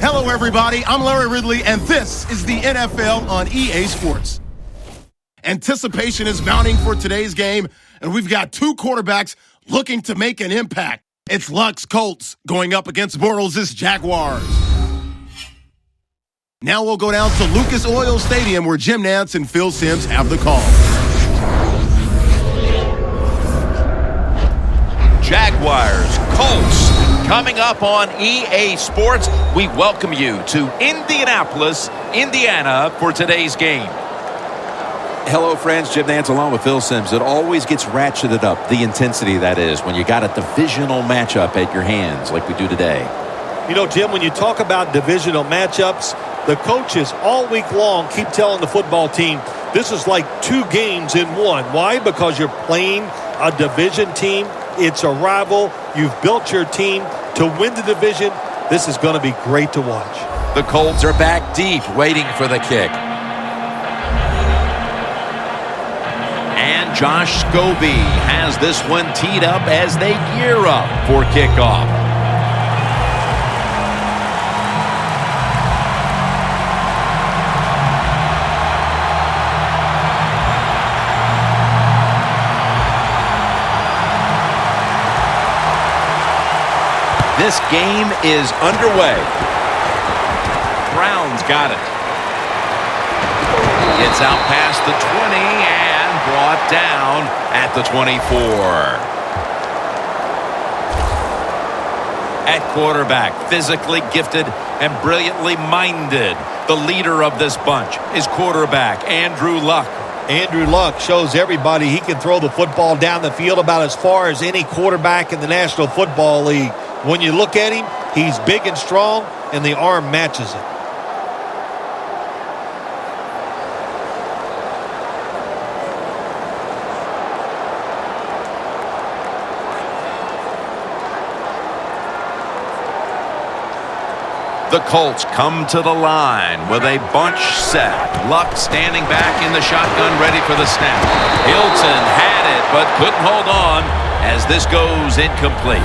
Hello, everybody. I'm Larry Ridley, and this is the NFL on EA Sports. Anticipation is mounting for today's game, and we've got two quarterbacks looking to make an impact. It's Luck's Colts going up against Bortles' Jaguars. Now we'll go down to Lucas Oil Stadium, where Jim Nantz and Phil Simms have the call. Jaguars, Colts, coming up on EA Sports. We welcome you to Indianapolis, Indiana for today's game. Hello, friends. Jim Nantz along with Phil Simms. It always gets ratcheted up, the intensity that is, when you got a divisional matchup at your hands like we do today. You know, Jim, when you talk about divisional matchups, the coaches all week long keep telling the football team, this is like two games in one. Why? Because you're playing a division team. It's a rival. You've built your team to win the division. This is going to be great to watch. The Colts are back deep, waiting for the kick. And Josh Scobie has this one teed up as they gear up for kickoff. This game is underway. Brown's got it. It's out past the 20 and brought down at the 24. At quarterback, physically gifted and brilliantly minded, the leader of this bunch is quarterback Andrew Luck. Andrew Luck shows everybody he can throw the football down the field about as far as any quarterback in the National Football League. When you look at him, he's big and strong, and the arm matches it. The Colts come to the line with a bunch set. Luck standing back in the shotgun, ready for the snap. Hilton had it, but couldn't hold on as this goes incomplete.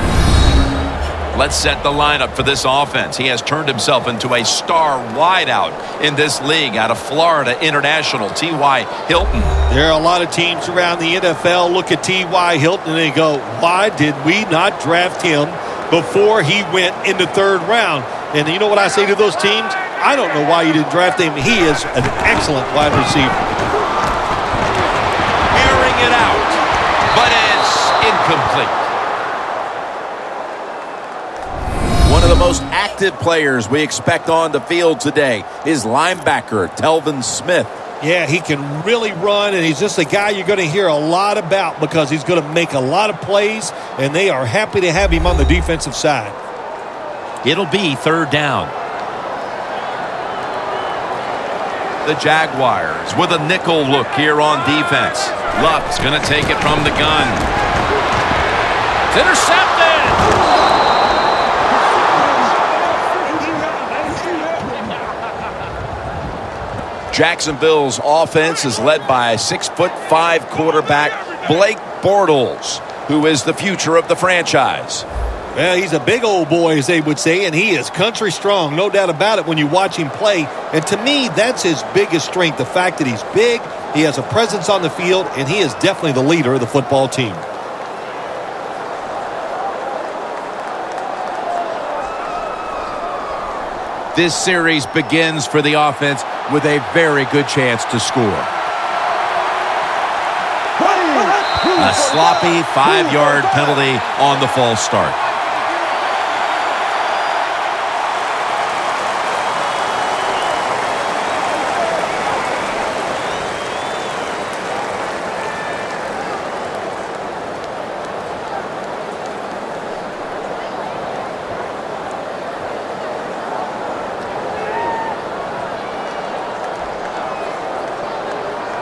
Let's set the lineup for this offense. He has turned himself into a star wideout in this league out of Florida International, T.Y. Hilton. There are a lot of teams around the NFL look at T.Y. Hilton and they go, why did we not draft him before he went in the third round? And you know what I say to those teams? I don't know why you didn't draft him. He is an excellent wide receiver. Airing it out, but it's incomplete. One of the most active players we expect on the field today is linebacker Telvin Smith. Yeah, he can really run, and he's just a guy you're going to hear a lot about because he's going to make a lot of plays, and they are happy to have him on the defensive side. It'll be third down. The Jaguars with a nickel look here on defense. Luck's going to take it from the gun. It's intercepted! Jacksonville's offense is led by 6'5" quarterback Blake Bortles, who is the future of the franchise. Well, he's a big old boy, as they would say, and he is country strong, no doubt about it when you watch him play. And to me, that's his biggest strength, the fact that he's big, he has a presence on the field, and he is definitely the leader of the football team. This series begins for the offense with a very good chance to score. A sloppy 5-yard penalty on the false start.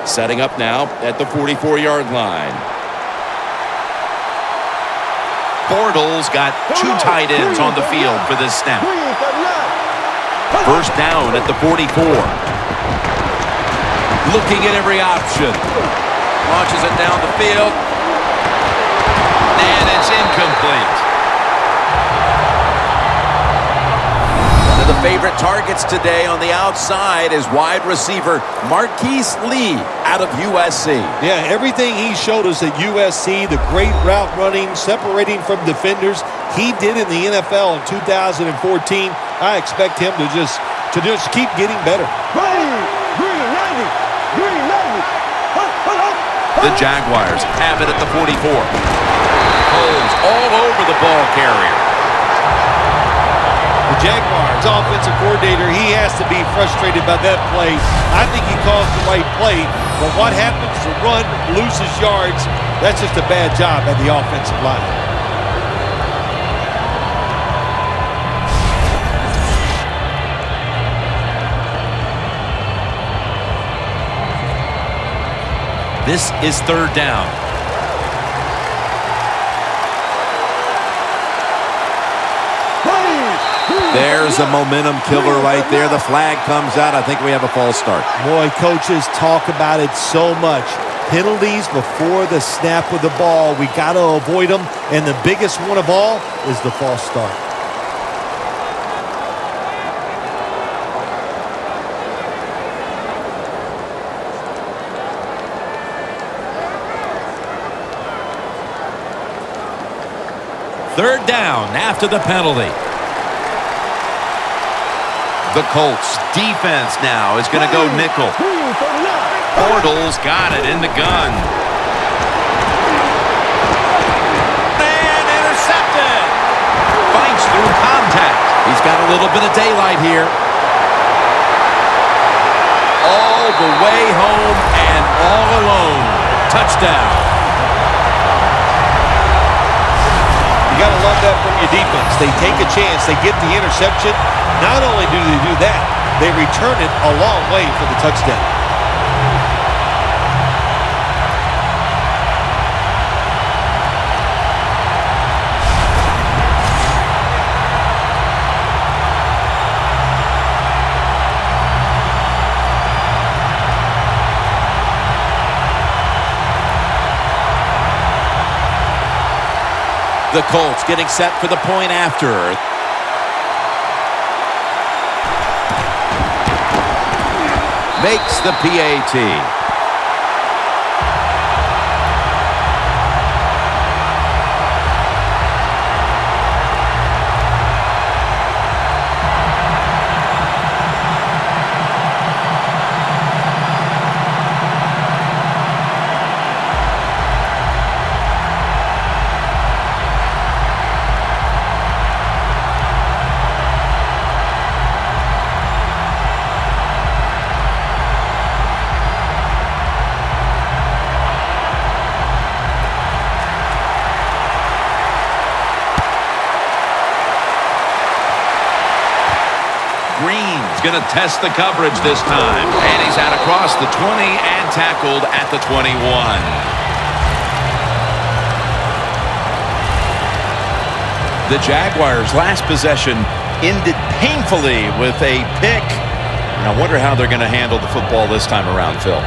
Setting up now at the 44-yard line. Bortles got two tight ends on the field for this snap. First down at the 44. Looking at every option. Launches it down the field. And it's incomplete. One of the favorite targets today on the outside is wide receiver Marquise Lee out of USC. Yeah, everything he showed us at USC, the great route running, separating from defenders, he did in the NFL in 2014. I expect him to just keep getting better. The Jaguars have it at the 44. Holmes all over the ball carrier. The Jaguars offensive coordinator, he has to be frustrated by that play. I think he calls the right play, but what happens to run, loses yards, that's just a bad job at the offensive line. This is third down. There's a momentum killer right there. The flag comes out. I think we have a false start. Boy, coaches talk about it so much. Penalties before the snap of the ball. We got to avoid them, and the biggest one of all is the false start. Third down after the penalty. The Colts defense now is going to go nickel. Bortles got it in the gun. And intercepted. Fights through contact. He's got a little bit of daylight here. All the way home and all alone. Touchdown. You got to love that from your defense. They take a chance. They get the interception. Not only do they do that, they return it a long way for the touchdown. The Colts getting set for the point after. Makes the PAT. Going to test the coverage this time. And he's out across the 20 and tackled at the 21. The Jaguars' last possession ended painfully with a pick. And I wonder how they're going to handle the football this time around, Phil.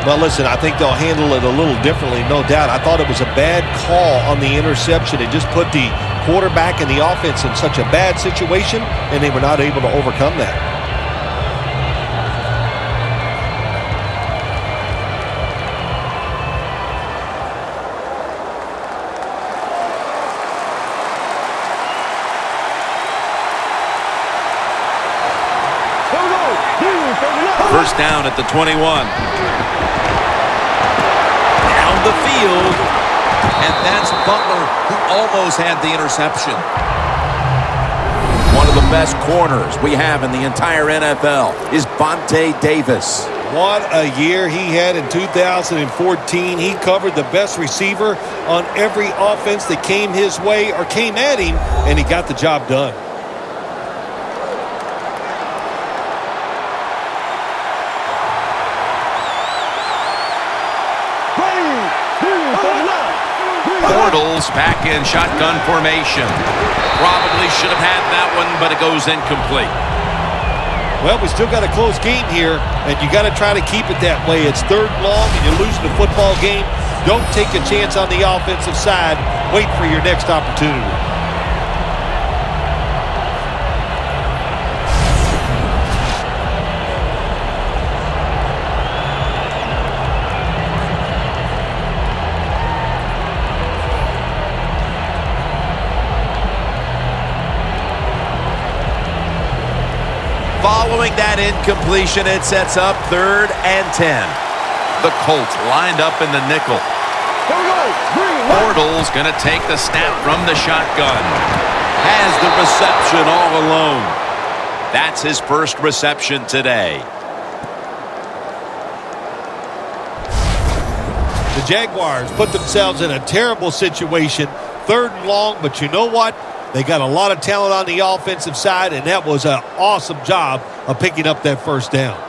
Well, listen, I think they'll handle it a little differently, no doubt. I thought it was a bad call on the interception. It just put the quarterback and the offense in such a bad situation, and they were not able to overcome that. First down at the 21. Down the field. And that's Butler, who almost had the interception. One of the best corners we have in the entire NFL is Vontae Davis. What a year he had in 2014. He covered the best receiver on every offense that came his way or came at him, and he got the job done. Bortles back in shotgun formation. Probably should have had that one, but it goes incomplete. Well, we still got a close game here, and you got to try to keep it that way. It's third long, and you're losing the football game. Don't take a chance on the offensive side. Wait for your next opportunity. Following that incompletion, it sets up 3rd and 10. The Colts lined up in the nickel. Bortles going to take the snap from the shotgun. Has the reception all alone. That's his first reception today. The Jaguars put themselves in a terrible situation. 3rd and long, but you know what? They got a lot of talent on the offensive side, and that was an awesome job of picking up that first down.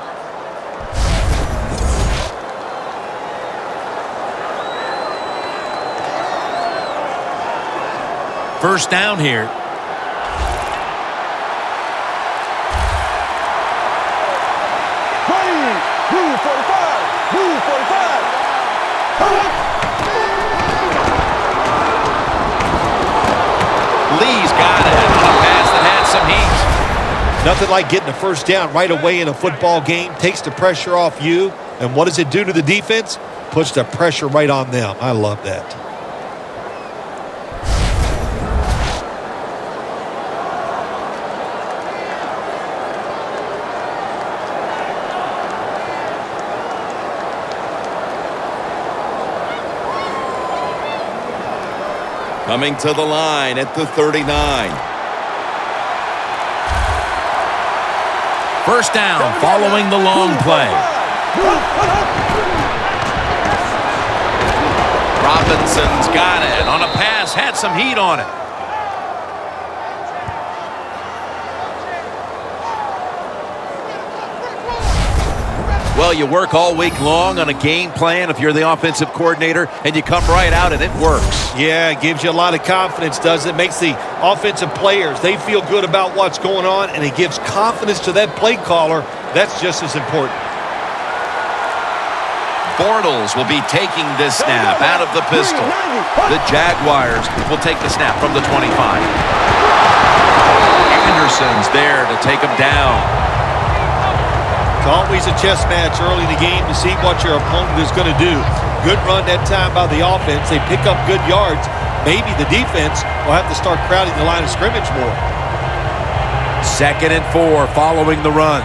First down here. Lee's got it on a pass that had some heat. Nothing like getting a first down right away in a football game. Takes the pressure off you. And what does it do to the defense? Puts the pressure right on them. I love that. Coming to the line at the 39. First down following the long play. Robinson's got it on a pass, had some heat on it. Well, you work all week long on a game plan if you're the offensive coordinator, and you come right out and it works. Yeah, it gives you a lot of confidence, doesn't it? Makes the offensive players, they feel good about what's going on, and it gives confidence to that play caller. That's just as important. Bortles will be taking this snap out of the pistol. The Jaguars will take the snap from the 25. Anderson's there to take him down. It's always a chess match early in the game to see what your opponent is going to do. Good run that time by the offense. They pick up good yards. Maybe the defense will have to start crowding the line of scrimmage more. 2nd and 4 following the run.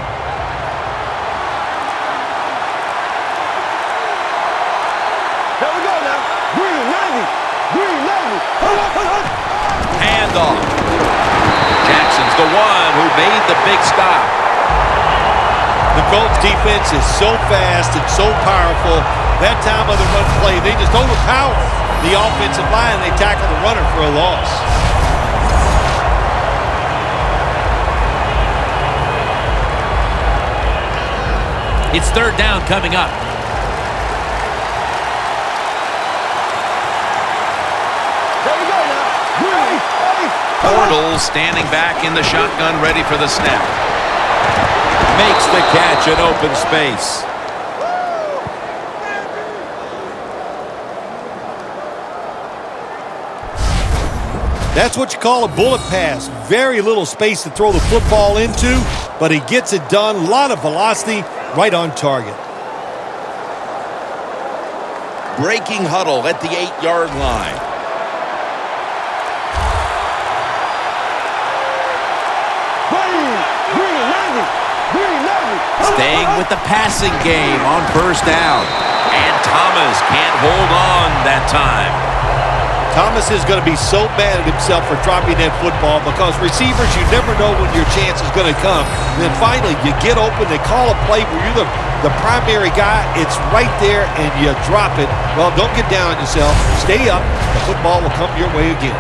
Here we go now. Green 90. Handoff. Jackson's the one who made the big stop. The Colts defense is so fast and so powerful. That time of the run play, they just overpower the offensive line and they tackle the runner for a loss. It's 3rd down coming up. There we go now. Green. Bortles standing back in the shotgun, ready for the snap. Makes the catch in open space. That's what you call a bullet pass. Very little space to throw the football into, but he gets it done. A lot of velocity, right on target. Breaking huddle at the 8-yard line. Staying with the passing game on 1st down. And Thomas can't hold on that time. Thomas is going to be so mad at himself for dropping that football because receivers, you never know when your chance is going to come. And then finally, you get open, they call a play where you're the primary guy. It's right there, and you drop it. Well, don't get down on yourself. Stay up. The football will come your way again.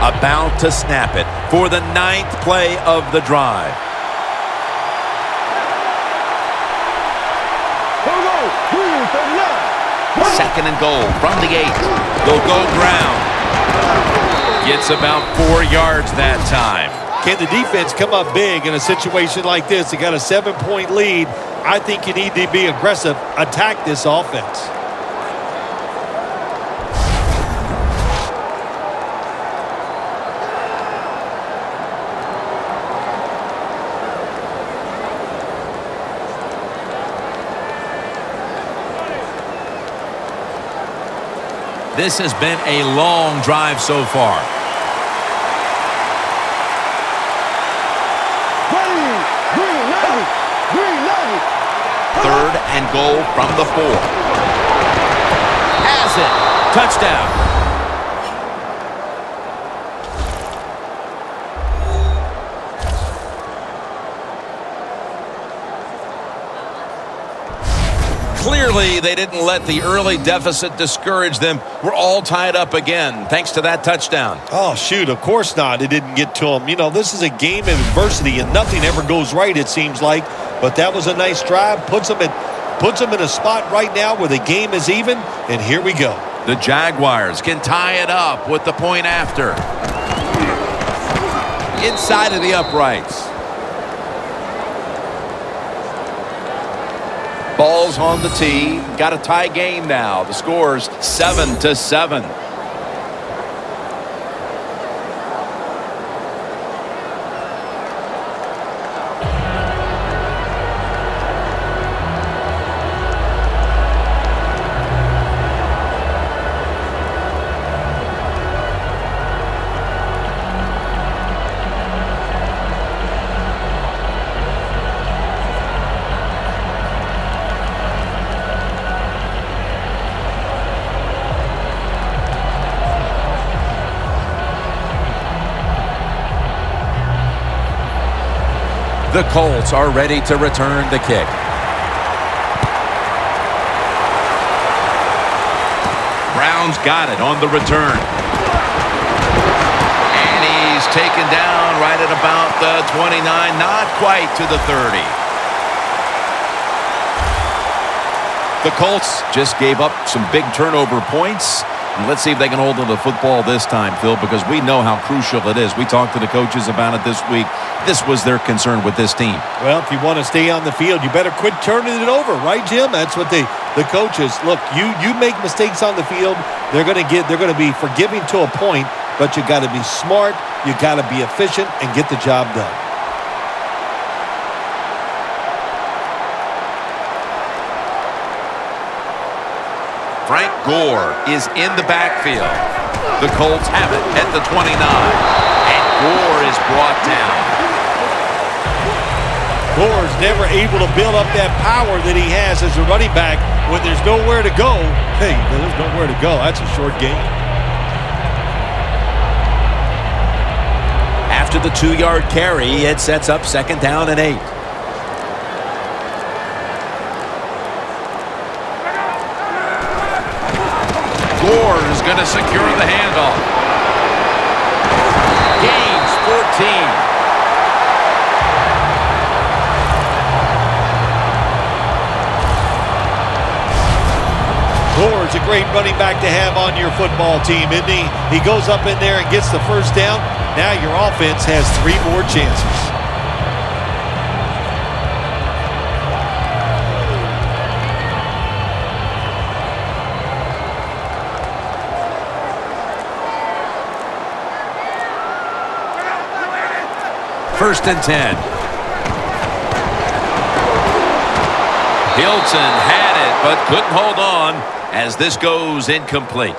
About to snap it for the 9th play of the drive. Here we go. Green 39. 2nd and goal from the 8. They'll go ground. Gets about 4 yards that time. Can the defense come up big in a situation like this? They got a 7-point lead. I think you need to be aggressive, attack this offense. This has been a long drive so far. Third and goal from the 4. Has it. Touchdown. Clearly, they didn't let the early deficit discourage them. We're all tied up again, thanks to that touchdown. Oh, shoot, of course not. It didn't get to him. You know, this is a game of adversity, and nothing ever goes right, it seems like. But that was a nice drive. Puts them in a spot right now where the game is even, and here we go. The Jaguars can tie it up with the point after. Inside of the uprights. Ball's on the tee. Got a tie game now. The score's 7-7. The Colts are ready to return the kick. Brown's got it on the return. And he's taken down right at about the 29, not quite to the 30. The Colts just gave up some big turnover points. And let's see if they can hold on to the football this time, Phil, because we know how crucial it is. We talked to the coaches about it this week. This was their concern with this team. Well, if you want to stay on the field, you better quit turning it over, right, Jim? That's what the coaches look. You make mistakes on the field, they're going to be forgiving to a point, but you got to be smart, you got to be efficient, and get the job done. Frank Gore is in the backfield. The Colts have it at the 29. And Gore is brought down. Gore's never able to build up that power that he has as a running back when there's nowhere to go. Hey, there's nowhere to go. That's a short game. After the 2-yard carry, it sets up 2nd down and 8. Gore is going to secure the handoff. Gains 14. Gore's a great running back to have on your football team, isn't he? He goes up in there and gets the first down. Now your offense has 3 more chances. First and 10. Hilton had it, but couldn't hold on as this goes incomplete.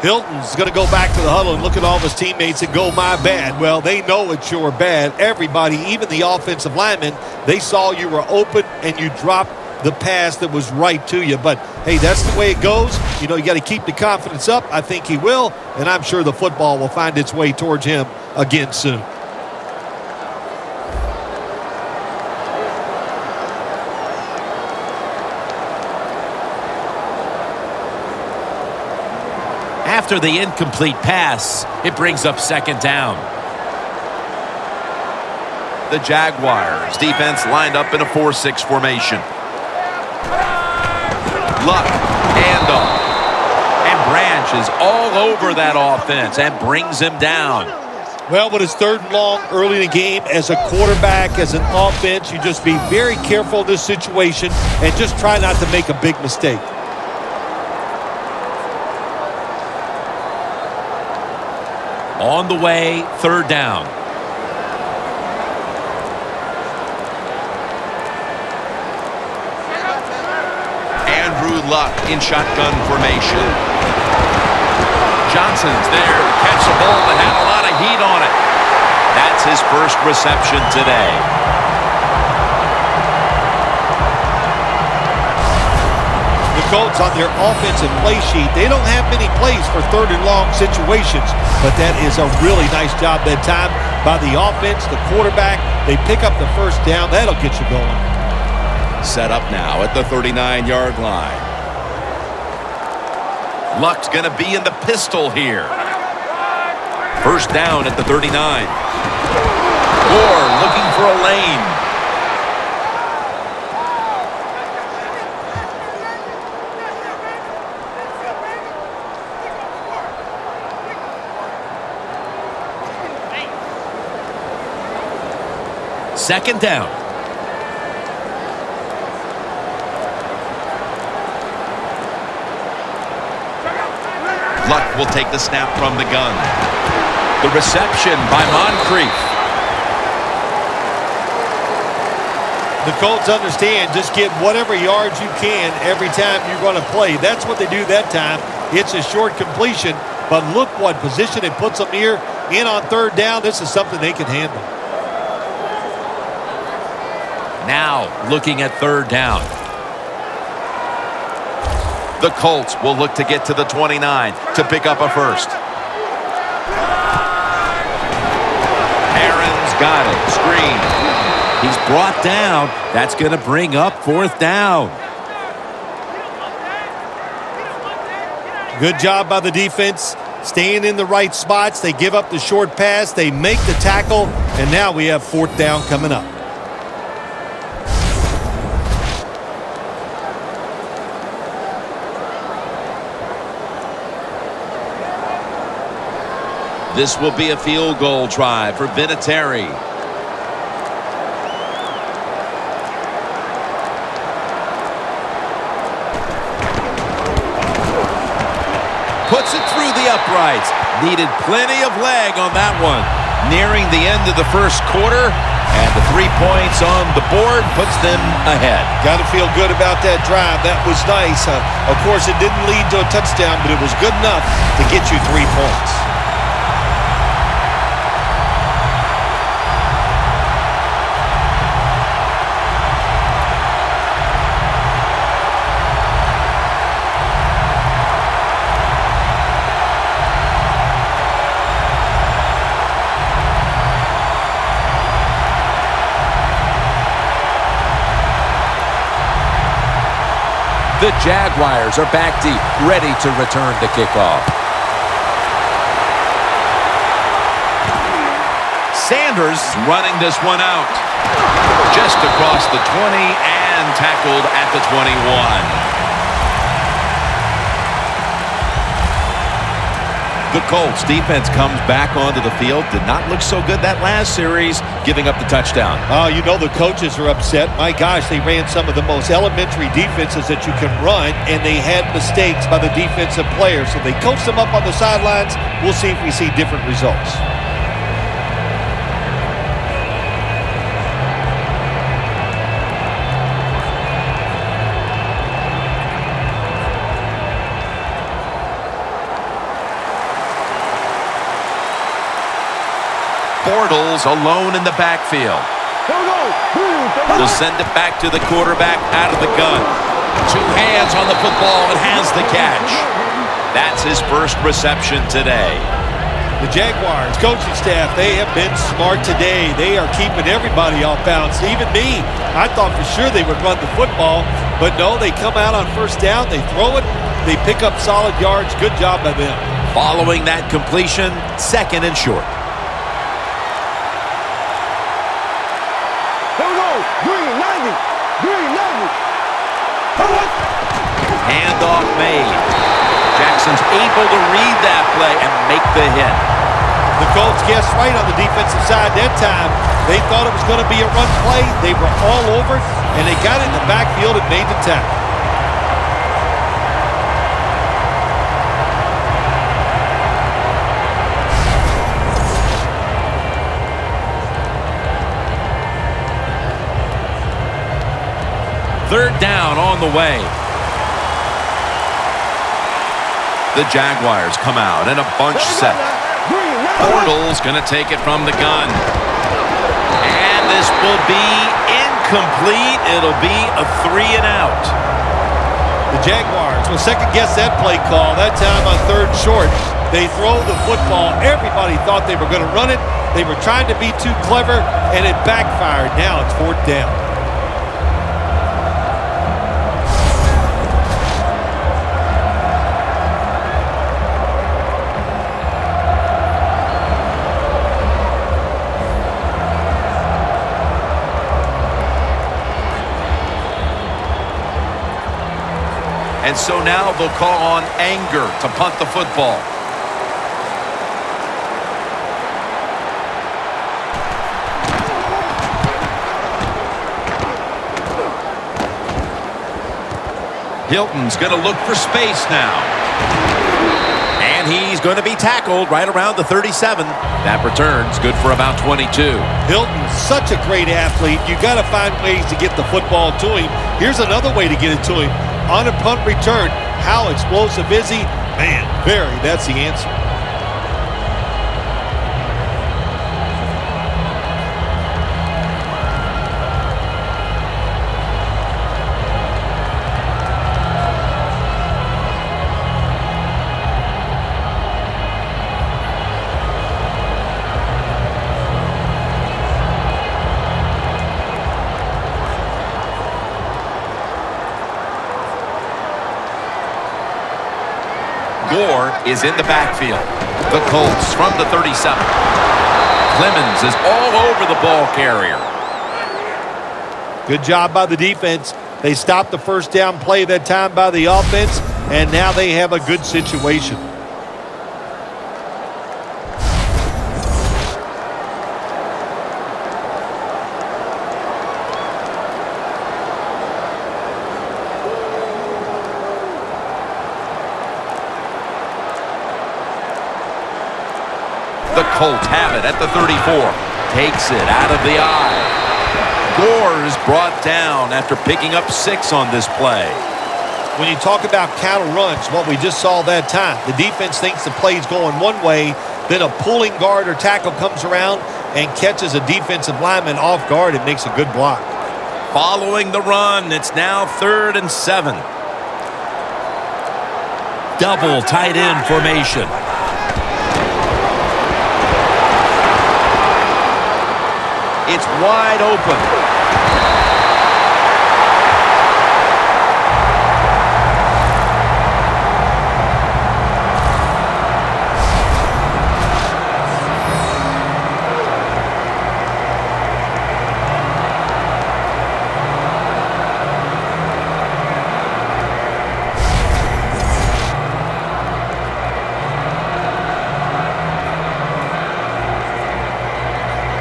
Hilton's going to go back to the huddle and look at all of his teammates and go, my bad. Well, they know it's your bad. Everybody, even the offensive linemen, they saw you were open and you dropped the pass that was right to you. But, hey, that's the way it goes. You know, you got to keep the confidence up. I think he will, and I'm sure the football will find its way towards him again soon. After the incomplete pass, it brings up 2nd down. The Jaguars defense lined up in a 4-6 formation. Luck, handoff. And Branch is all over that offense and brings him down. Well, when it's 3rd and long early in the game, as a quarterback, as an offense, you just be very careful in this situation and just try not to make a big mistake. On the way, 3rd down. Andrew Luck in shotgun formation. Johnson's there to catch the ball that had a lot of heat on it. That's his first reception today. The Colts on their offensive play sheet, they don't have many plays for third and long situations, but that is a really nice job that time by the offense, the quarterback. They pick up the first down. That'll get you going. Set up now at the 39-yard line. Luck's going to be in the pistol here. First down at the 39. Moore looking for a lane. Second down. Luck will take the snap from the gun. The reception by Moncrief. The Colts understand just get whatever yards you can every time you're going to play. That's what they do that time. It's a short completion, but look what position it puts them here in on third down. This is something they can handle. Now looking at third down. The Colts will look to get to the 29 to pick up a first. Aaron's got it. Screen. He's brought down. That's going to bring up fourth down. Good job by the defense. Staying in the right spots. They give up the short pass. They make the tackle. And now we have fourth down coming up. This will be a field goal try for Vinatieri. Puts it through the uprights. Needed plenty of leg on that one. Nearing the end of the first quarter, and the 3 points on the board puts them ahead. Got to feel good about that drive. That was nice. Of course, it didn't lead to a touchdown, but it was good enough to get you 3 points. The Jaguars are back deep, ready to return the kickoff. Sanders running this one out. Just across the 20 and tackled at the 21. The Colts defense comes back onto the field. Did not look so good that last series, giving up the touchdown. Oh, you know the coaches are upset. My gosh, they ran some of the most elementary defenses that you can run, and they had mistakes by the defensive players. So they coached them up on the sidelines. We'll see if we see different results. Bortles alone in the backfield. Will send it back to the quarterback out of the gun. 2 hands on the football and has the catch. That's his first reception today. The Jaguars coaching staff, they have been smart today. They are keeping everybody off balance, even me. I thought for sure they would run the football, but no, they come out on first down, they throw it, they pick up solid yards. Good job by them. Following that completion, second and short. Handoff made. Jackson's able to read that play and make the hit. The Colts guessed right on the defensive side that time. They thought it was going to be a run play. They were all over it, and they got in the backfield and made the tackle. Third down on the way. The Jaguars come out in a bunch set. Bortles going to take it from the gun. And this will be incomplete. It'll be a 3 and out. The Jaguars will second-guess that play call. That time on 3rd short. They throw the football. Everybody thought they were going to run it. They were trying to be too clever, and it backfired. Now it's 4th down. And so now they'll call on Anger to punt the football. Hilton's going to look for space now. And he's going to be tackled right around the 37. That return's good for about 22. Hilton's such a great athlete. You got to find ways to get the football to him. Here's another way to get it to him. On a punt return, how explosive is he? Man, very. That's the answer. Gore is in the backfield. The Colts from the 37. Clemens is all over the ball carrier. Good job by the defense. They stopped the first down play that time by the offense, and now they have a good situation. The Colts have it at the 34. Takes it out of the eye. Gore is brought down after picking up 6 on this play. When you talk about counter runs, what we just saw that time, the defense thinks the play's going one way, then a pulling guard or tackle comes around and catches a defensive lineman off guard and makes a good block. Following the run, it's now 3rd and 7. Double tight end formation. It's wide open.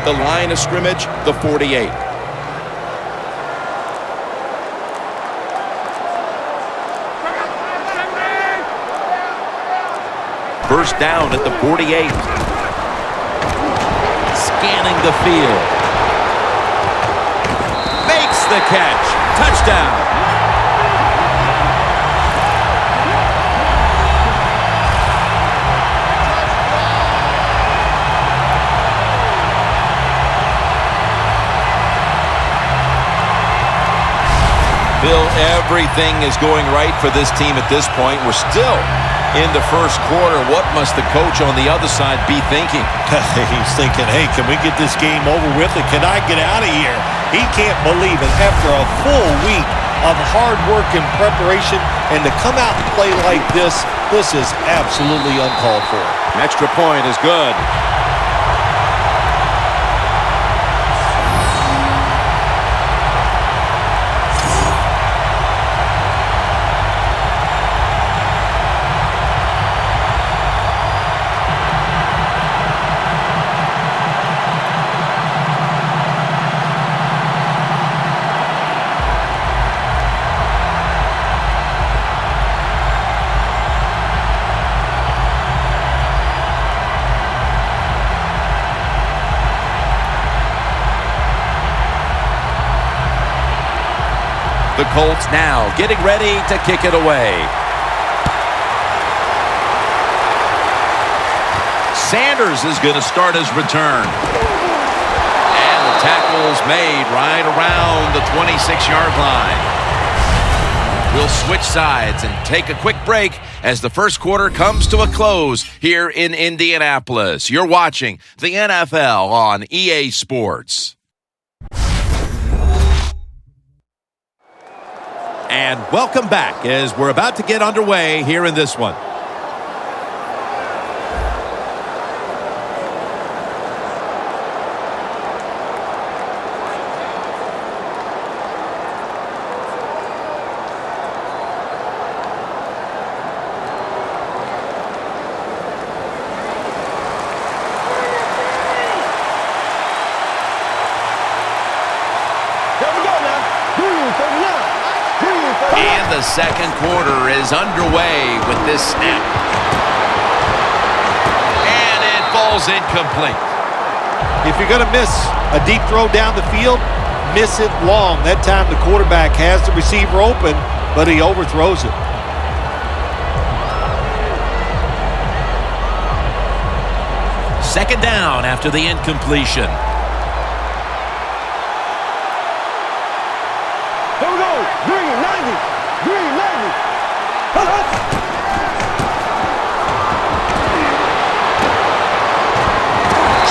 The line of scrimmage, the 48. First down at the 48. Scanning the field. Makes the catch. Touchdown. Bill, everything is going right for this team at this point. We're still in the first quarter. What must the coach on the other side be thinking? He's thinking, hey, can we get this game over with and can I get out of here? He can't believe it. After a full week of hard work and preparation and to come out and play like this is absolutely uncalled for. An extra point is good. The Colts now getting ready to kick it away. Sanders is going to start his return. And the tackle's made right around the 26-yard line. We'll switch sides and take a quick break as the first quarter comes to a close here in Indianapolis. You're watching the NFL on EA Sports. And welcome back as we're about to get underway here in this one. And the second quarter is underway with this snap. And it falls incomplete. If you're going to miss a deep throw down the field, miss it long. That time the quarterback has the receiver open, but he overthrows it. Second down after the incompletion. Here we go. Green, 90. Green, 90.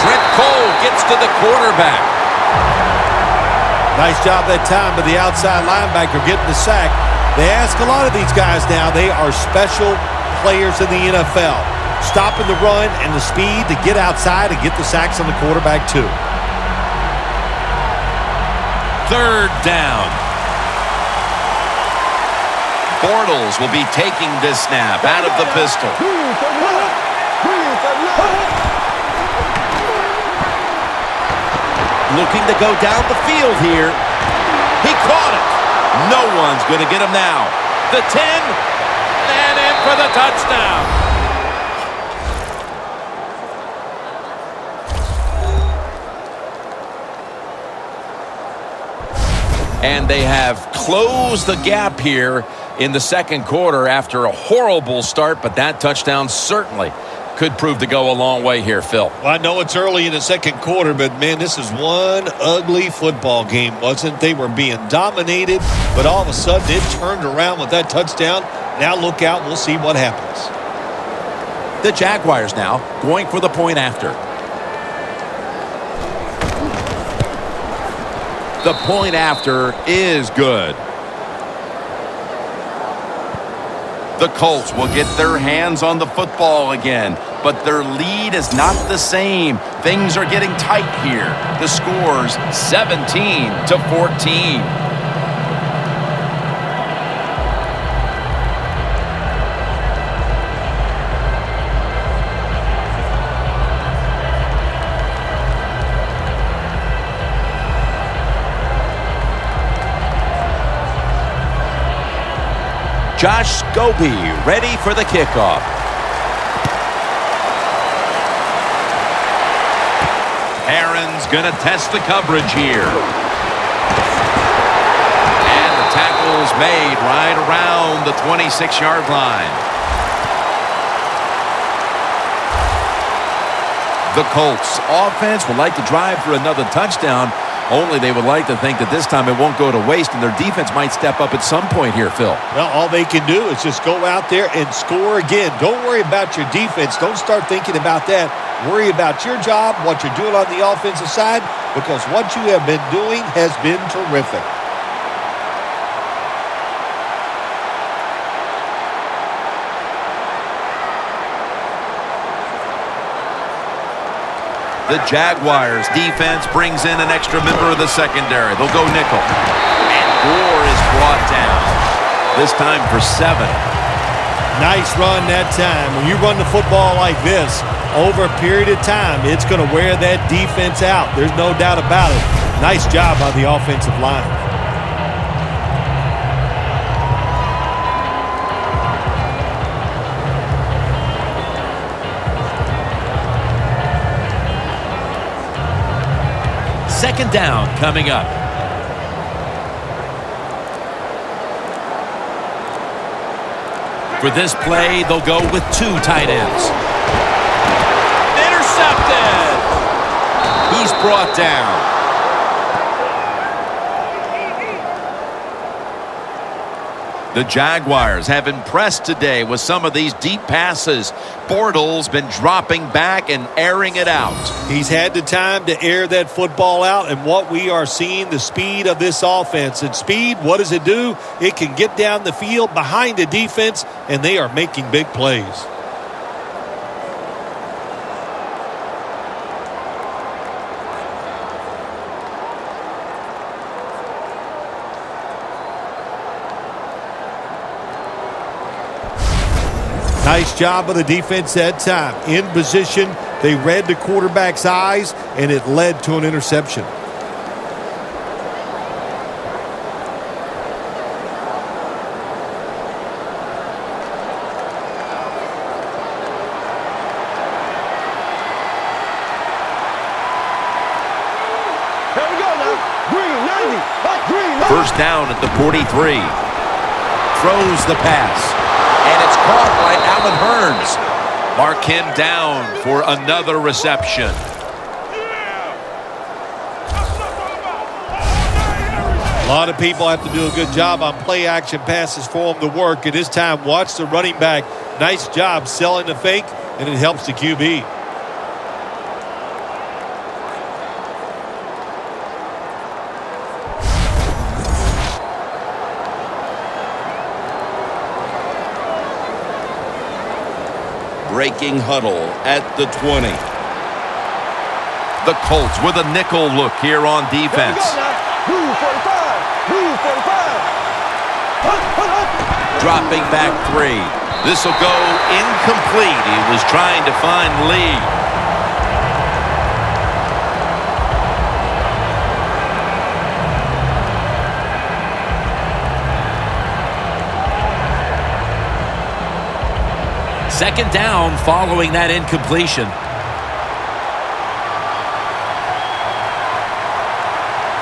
Trent Cole gets to the quarterback. Nice job that time by the outside linebacker getting the sack. They ask a lot of these guys now. They are special players in the NFL. Stopping the run and the speed to get outside and get the sacks on the quarterback too. Third down. Bortles will be taking this snap out of the pistol. Green, 39. Green, 39. Looking to go down the field here. He caught it. No one's going to get him now. The 10, and in for the touchdown. And they have closed the gap here in the second quarter after a horrible start, but that touchdown certainly could prove to go a long way here, Phil. Well, I know it's early in the second quarter, but, man, this is one ugly football game, wasn't it? They were being dominated, but all of a sudden it turned around with that touchdown. Now look out. We'll see what happens. The Jaguars now going for the point after. The point after is good. The Colts will get their hands on the football again, but their lead is not the same. Things are getting tight here. The score's 17-14. Josh Scobie ready for the kickoff. Aaron's going to test the coverage here. And the tackle's made right around the 26-yard line. The Colts offense would like to drive for another touchdown, only they would like to think that this time it won't go to waste and their defense might step up at some point here, Phil. Well, all they can do is just go out there and score again. Don't worry about your defense. Don't start thinking about that. Worry about your job, what you're doing on the offensive side, because what you have been doing has been terrific. The Jaguars defense brings in an extra member of the secondary. They'll go nickel. And Gore is brought down. This time for 7. Nice run that time. When you run the football like this, over a period of time, it's going to wear that defense out. There's no doubt about it. Nice job by the offensive line. Second down coming up. For this play, they'll go with 2 tight ends. Intercepted. He's brought down. The Jaguars have impressed today with some of these deep passes. Bortles been dropping back and airing it out. He's had the time to air that football out, and what we are seeing, the speed of this offense. And speed, what does it do? It can get down the field behind the defense, and they are making big plays. Nice job of the defense that time. In position, they read the quarterback's eyes, and it led to an interception. Here we go now. Green 90. Green 90. First down at the 43. Throws the pass. And it's caught by Allen Hurns. Mark him down for another reception. A lot of people have to do a good job on play action passes for them to work. And this time, watch the running back. Nice job selling the fake, and it helps the QB. Breaking huddle at the 20. The Colts with a nickel look here on defense. Blue 45. Blue 45. Dropping back 3. This will go incomplete. He was trying to find Lee. Second down following that incompletion.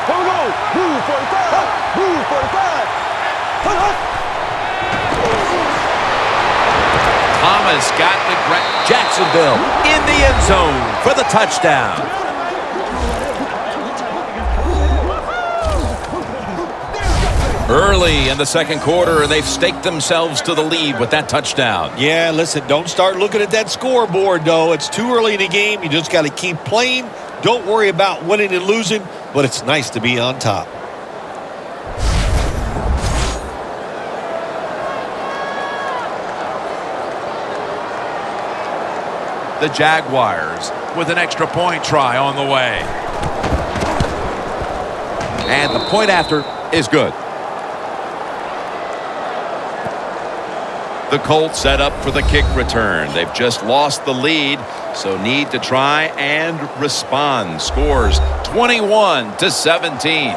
Here we go. Blue 45. Blue 45. Thomas got the Jacksonville in the end zone for the touchdown. Early in the second quarter, and they've staked themselves to the lead with that touchdown. Yeah, listen, don't start looking at that scoreboard, though. It's too early in the game. You just got to keep playing. Don't worry about winning and losing, but it's nice to be on top. The Jaguars with an extra point try on the way. And the point after is good. The Colts set up for the kick return. They've just lost the lead, so need to try and respond. Scores 21-17.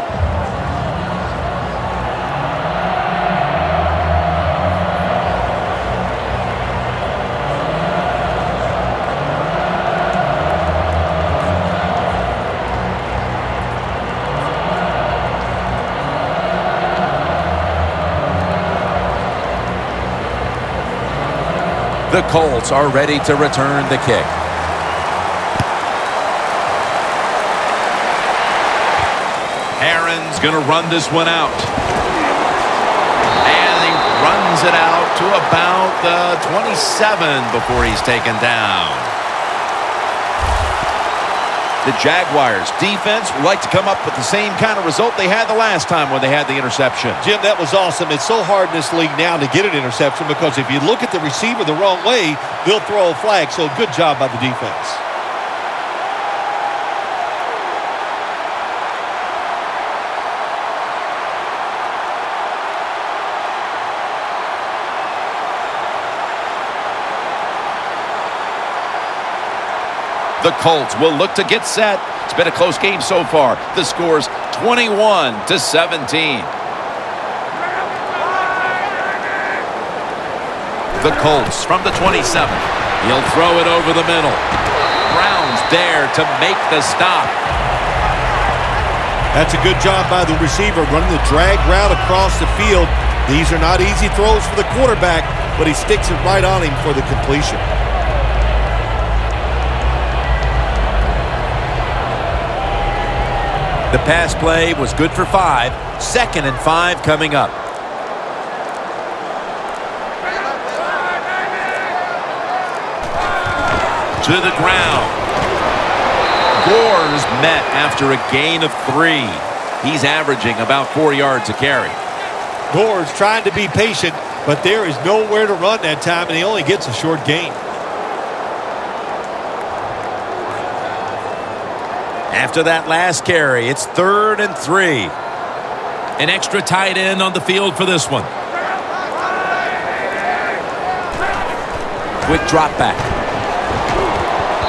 The Colts are ready to return the kick. Aaron's going to run this one out. And he runs it out to about the 27 before he's taken down. The Jaguars defense would like to come up with the same kind of result they had the last time when they had the interception. Jim, that was awesome. It's so hard in this league now to get an interception because if you look at the receiver the wrong way, they'll throw a flag. So good job by the defense. The Colts will look to get set. It's been a close game so far. The score's 21-17. The Colts from the 27. He'll throw it over the middle. Brown's there to make the stop. That's a good job by the receiver running the drag route across the field. These are not easy throws for the quarterback, but he sticks it right on him for the completion. The pass play was good for 5. 2nd and 5 coming up. To the ground. Gores met after a gain of 3. He's averaging about 4 yards a carry. Gores trying to be patient, but there is nowhere to run that time, and he only gets a short gain. After that last carry, it's 3rd and 3. An extra tight end on the field for this one. Quick drop back.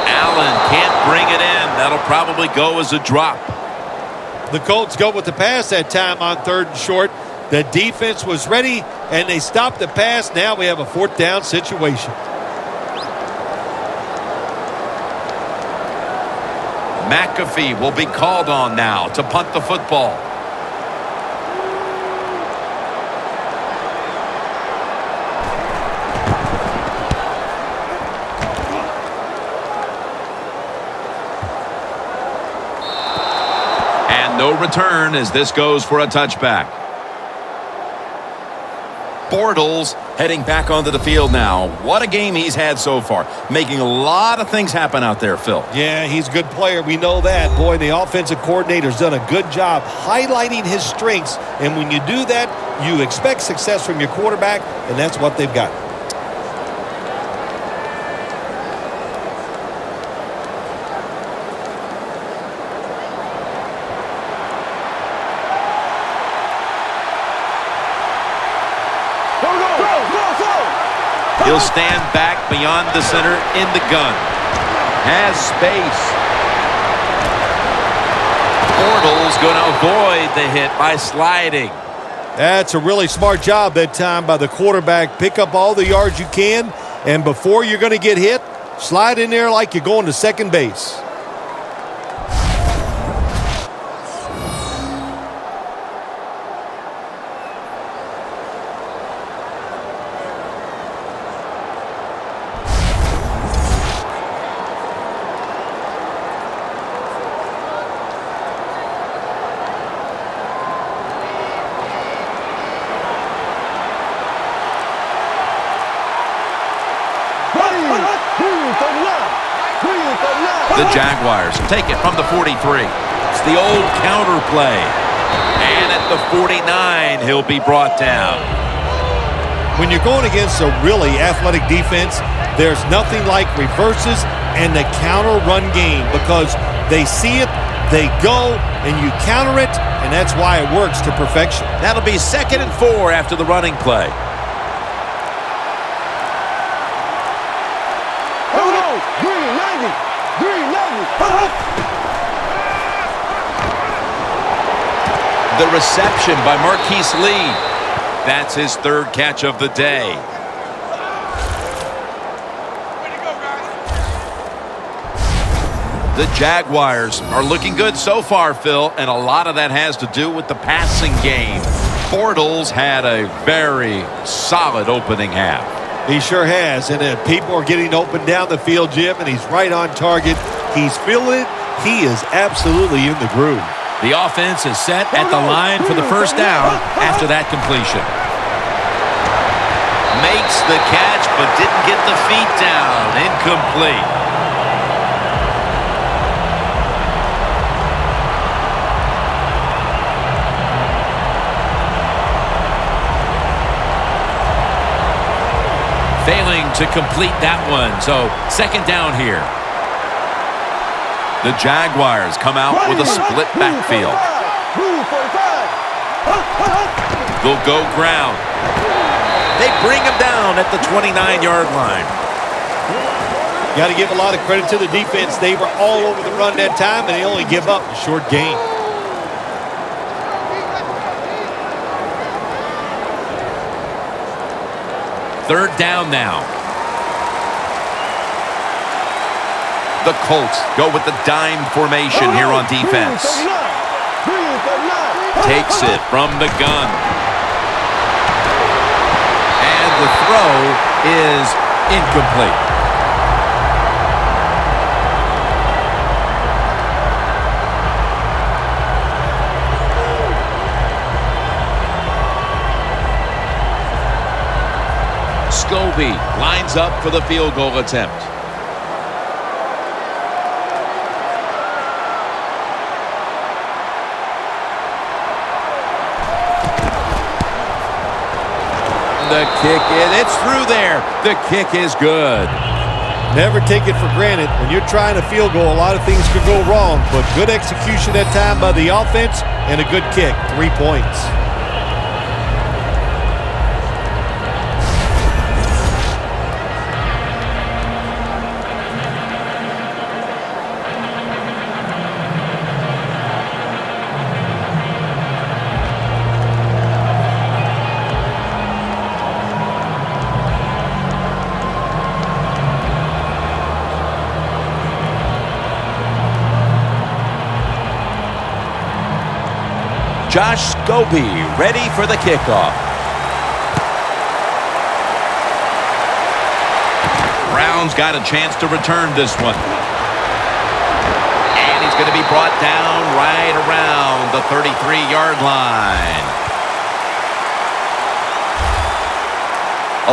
Allen can't bring it in. That'll probably go as a drop. The Colts go with the pass that time on 3rd and short. The defense was ready, and they stopped the pass. Now we have a 4th down situation. McAfee will be called on now to punt the football. And no return as this goes for a touchback. Bortles heading back onto the field now. What a game he's had so far. Making a lot of things happen out there, Phil. Yeah, he's a good player. We know that. Boy, the offensive coordinator's done a good job highlighting his strengths. And when you do that, you expect success from your quarterback, and that's what they've got. He'll stand back beyond the center in the gun. Has space. Bortles going to avoid the hit by sliding. That's a really smart job that time by the quarterback. Pick up all the yards you can, and before you're going to get hit, slide in there like you're going to second base. The Jaguars take it from the 43. It's the old counter play. And at the 49, he'll be brought down. When you're going against a really athletic defense, there's nothing like reverses and the counter run game because they see it, they go, and you counter it, and that's why it works to perfection. That'll be 2nd and 4 after the running play. The reception by Marquise Lee. That's his 3rd catch of the day. The Jaguars are looking good so far, Phil, and a lot of that has to do with the passing game. Bortles had a very solid opening half. He sure has, and people are getting open down the field, Jim, and he's right on target. He's feeling it. He is absolutely in the groove. The offense is set at the line for the 1st down after that completion. Makes the catch, but didn't get the feet down. Incomplete. Failing to complete that one, so 2nd down here. The Jaguars come out with a split backfield. They'll go ground. They bring him down at the 29-yard line. Got to give a lot of credit to the defense. They were all over the run that time, and they only give up a short gain. Third down now. The Colts go with the dime formation here on defense. Takes it from the gun. And the throw is incomplete. Scobie lines up for the field goal attempt. The kick it's through there. The kick is good. Never take it for granted. When you're trying a field goal, a lot of things could go wrong, but good execution that time by the offense and a good kick. 3 points. Josh Scobie ready for the kickoff. Brown's got a chance to return this one. And he's going to be brought down right around the 33-yard line.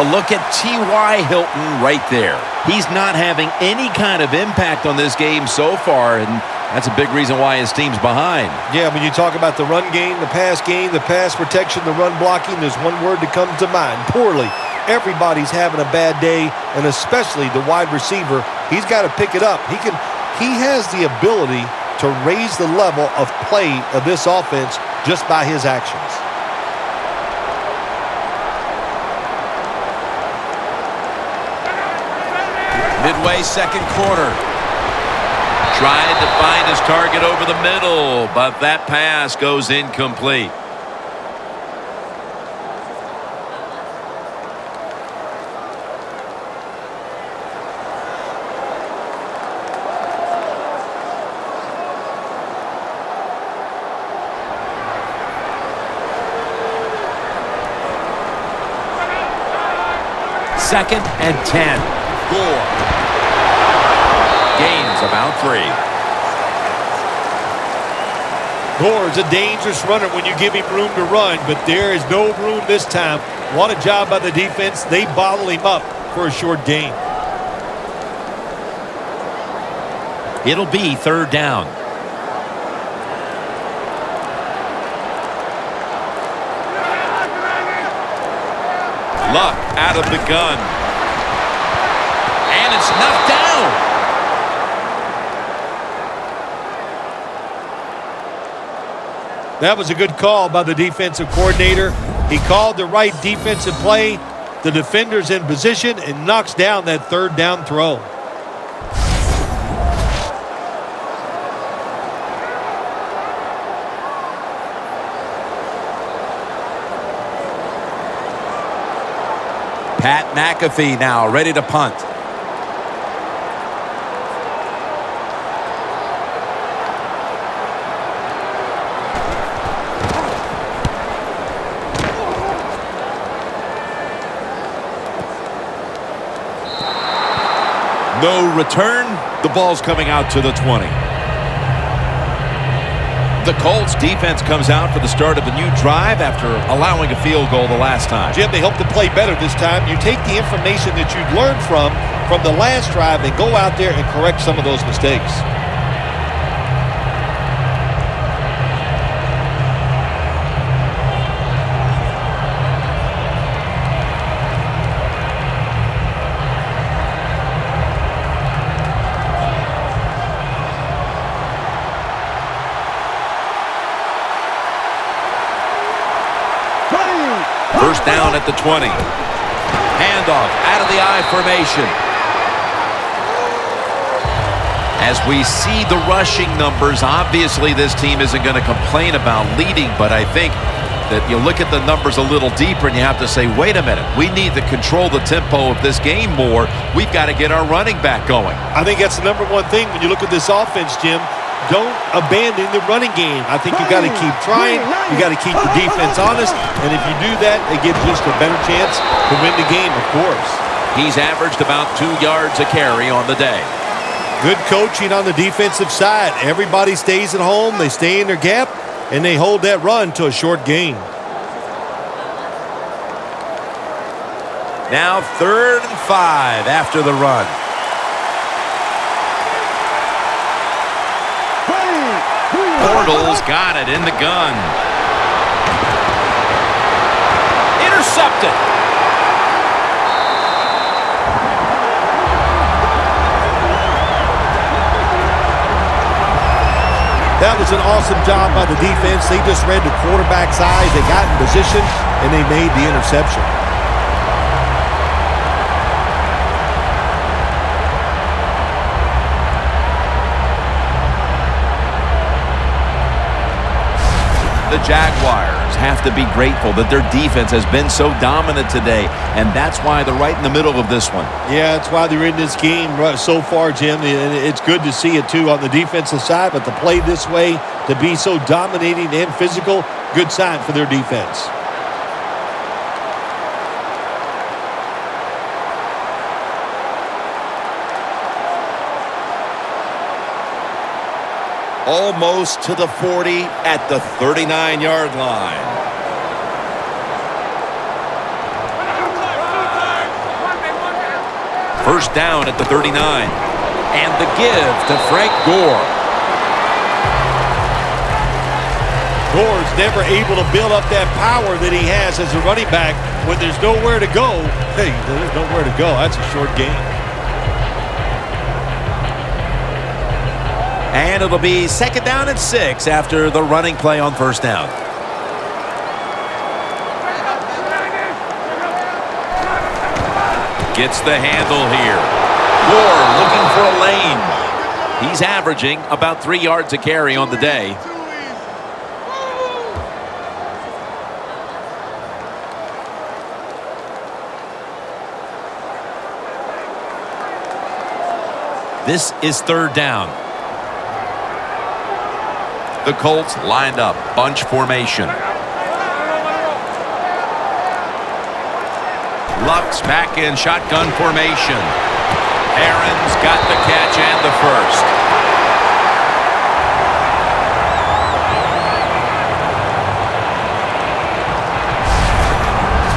A look at T.Y. Hilton right there. He's not having any kind of impact on this game so far, and that's a big reason why his team's behind. Yeah, when you talk about the run game, the pass protection, the run blocking, there's one word that comes to mind: poorly. Everybody's having a bad day, and especially the wide receiver. He's got to pick it up. He has the ability to raise the level of play of this offense just by his actions. Midway second quarter. Tried to find his target over the middle, but that pass goes incomplete. Second and 10. Gore. Gains about 3. Gore's a dangerous runner when you give him room to run, but there is no room this time. What a job by the defense. They bottle him up for a short gain. It'll be third down. Luck out of the gun. And it's knocked down. That was a good call by the defensive coordinator. He called the right defensive play. The defender's in position and knocks down that third down throw. Pat McAfee now ready to punt. No return. The ball's coming out to the 20. The Colts defense comes out for the start of a new drive after allowing a field goal the last time. Jim, they hope to play better this time. You take the information that you'd learned from the last drive and go out there and correct some of those mistakes. First down at the 20. Handoff out of the I formation. As we see the rushing numbers, obviously this team isn't going to complain about leading, but I think that you look at the numbers a little deeper and you have to say, wait a minute, we need to control the tempo of this game more. We've got to get our running back going. I think that's the number one thing when you look at this offense, Jim. Don't abandon the running game. I think you've got to keep trying. You've got to keep the defense honest. And if you do that, it gives you just a better chance to win the game, of course. He's averaged about 2 yards a carry on the day. Good coaching on the defensive side. Everybody stays at home. They stay in their gap, and they hold that run to a short gain. Now 3rd and 5 after the run. Bortles got it in the gun. Intercepted. That was an awesome job by the defense. They just read the quarterback's eyes. They got in position, and they made the interception. The Jaguars have to be grateful that their defense has been so dominant today, and that's why they're right in the middle of this one. Yeah, that's why they're in this game so far, Jim. And it's good to see it, too, on the defensive side. But to play this way, to be so dominating and physical, good sign for their defense. Almost to the 40 at the 39-yard line. First down at the 39. And the give to Frank Gore. Gore's never able to build up that power that he has as a running back when there's nowhere to go. Hey, there's nowhere to go. That's a short game. And it'll be 2nd down and 6 after the running play on 1st down. Gets the handle here. Gore looking for a lane. He's averaging about 3 yards a carry on the day. This is 3rd down. The Colts lined up, bunch formation. Luck's back in shotgun formation. Aaron's got the catch and the first.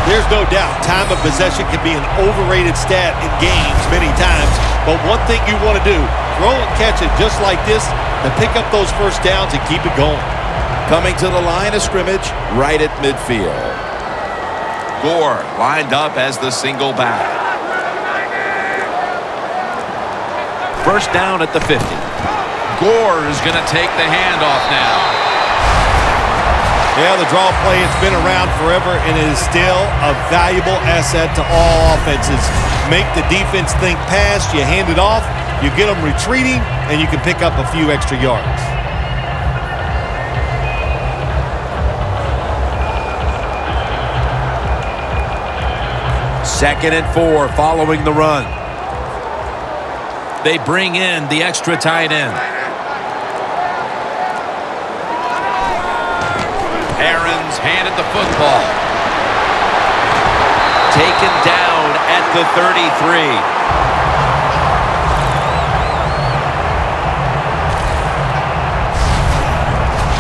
There's no doubt time of possession can be an overrated stat in games many times. But one thing you want to do, throw and catch it just like this to pick up those first downs and keep it going. Coming to the line of scrimmage right at midfield. Gore lined up as the single back. First down at the 50. Gore is going to take the handoff now. Yeah, the draw play, it's been around forever, and it is still a valuable asset to all offenses. Make the defense think pass, you hand it off, you get them retreating, and you can pick up a few extra yards. Second and 4 following the run. They bring in the extra tight end. Aaron's handed the football. Taken down at the 33.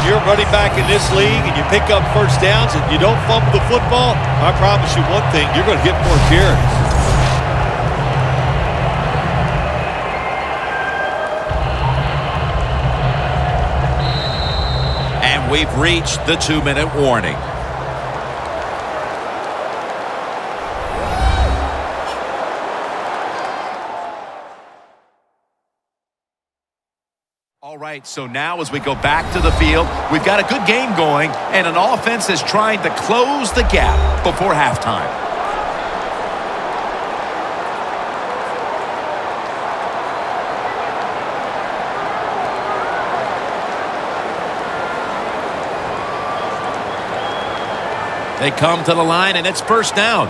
You're running back in this league and you pick up first downs and you don't fumble the football, I promise you one thing, you're going to get more carries. And we've reached the 2-minute warning. All right, so now as we go back to the field, we've got a good game going, and an offense is trying to close the gap before halftime. They come to the line, and it's first down.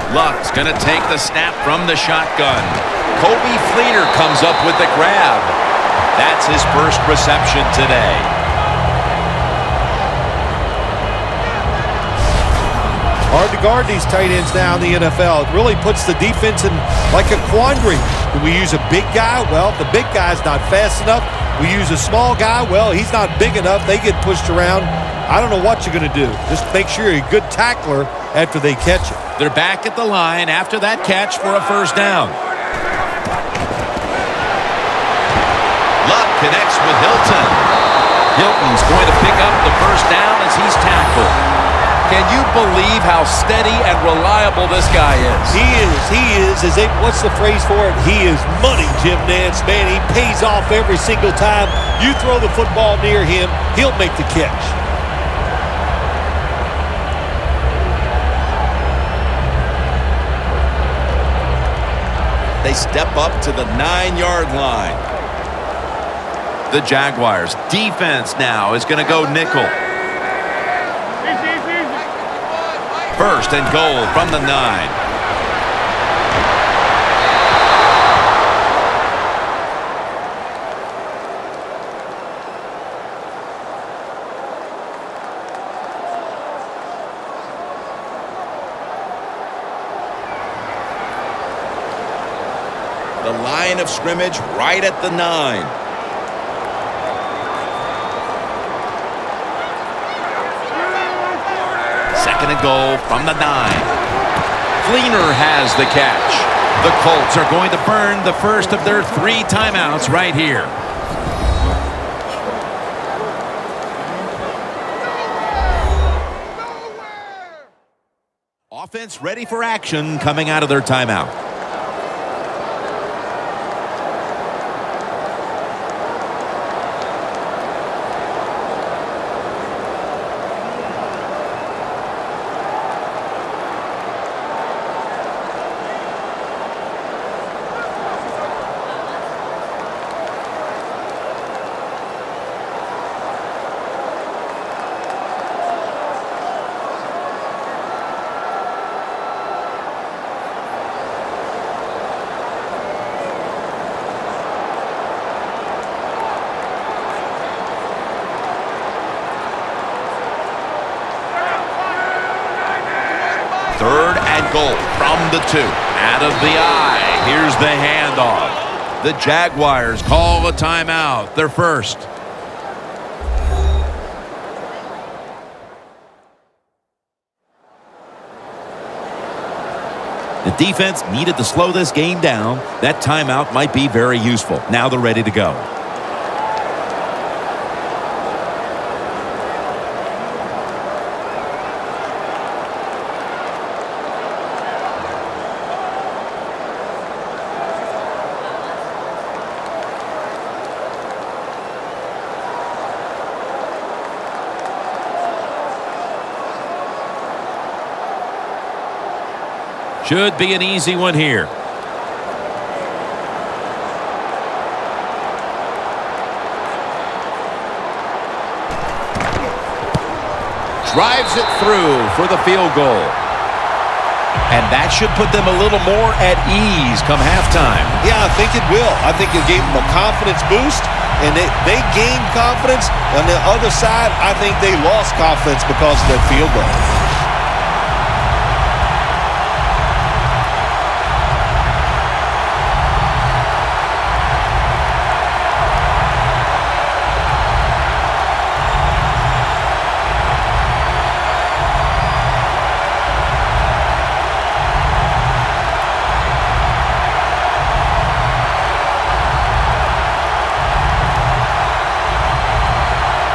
Luck's going to take the snap from the shotgun. Kobe Fleener comes up with the grab. That's his first reception today. Hard to guard these tight ends now in the NFL. It really puts the defense in like a quandary. Do we use a big guy? Well, if the big guy's not fast enough, We use a small guy. Well, he's not big enough. They get pushed around. I don't know what you're going to do. Just make sure you're a good tackler after they catch it. They're back at the line after that catch for a first down. Luck connects with Hilton. Hilton's going to pick up the first down as he's tackled. Can you believe how steady and reliable this guy is? He is. What's the phrase for it? He is money, Jim Nantz. Man, he pays off every single time. You throw the football near him, he'll make the catch. They step up to the 9-yard line. The Jaguars defense now is going to go nickel. First and goal from the 9. The line of scrimmage right at the 9. Second and goal from the 9. Fleener has the catch. The Colts are going to burn the first of their 3 timeouts right here. Offense ready for action coming out of their timeout. Third and goal from the 2. Out of the eye. Here's the handoff. The Jaguars call a timeout. Their first. The defense needed to slow this game down. That timeout might be very useful. Now they're ready to go. Should be an easy one here. Drives it through for the field goal. And that should put them a little more at ease come halftime. Yeah, I think it will. I think it gave them a confidence boost, and they gained confidence. On the other side, I think they lost confidence because of that field goal.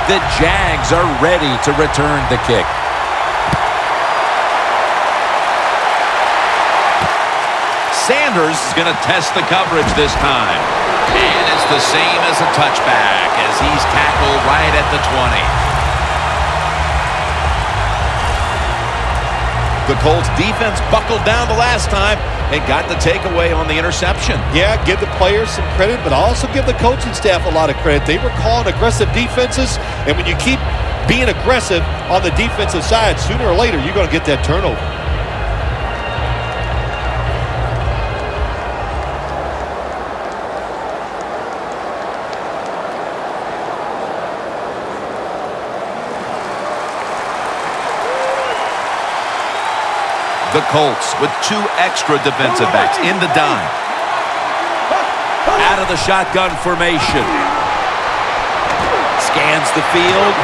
The Jags are ready to return the kick. Sanders is going to test the coverage this time. And it's the same as a touchback as he's tackled right at the 20. The Colts defense buckled down the last time and got the takeaway on the interception. Yeah, give the players some credit, but also give the coaching staff a lot of credit. They were calling aggressive defenses, and when you keep being aggressive on the defensive side, sooner or later, you're going to get that turnover. The Colts with 2 extra defensive backs in the dime. Out of the shotgun formation. finds the field.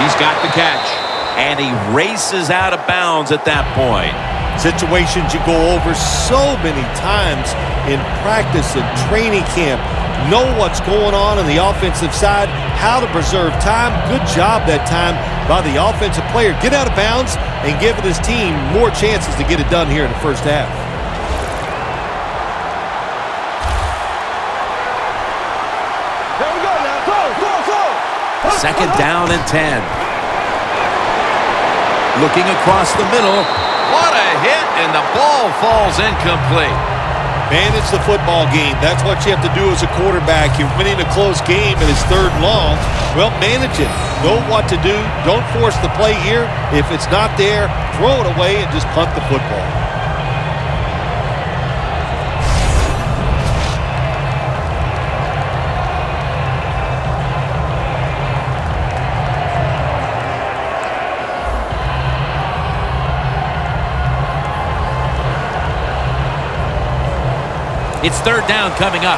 He's got the catch. And he races out of bounds at that point. Situations you go over so many times in practice and training camp. Know what's going on the offensive side, how to preserve time. Good job that time by the offensive player. Get out of bounds and giving his team more chances to get it done here in the first half. There we go now. Go. Second down and 10. Looking across the middle. What a hit, and the ball falls incomplete. Manage the football game. That's what you have to do as a quarterback. You're winning a close game and it's third and long. Well, manage it. Know what to do. Don't force the play here. If it's not there, throw it away and just punt the football. It's third down coming up.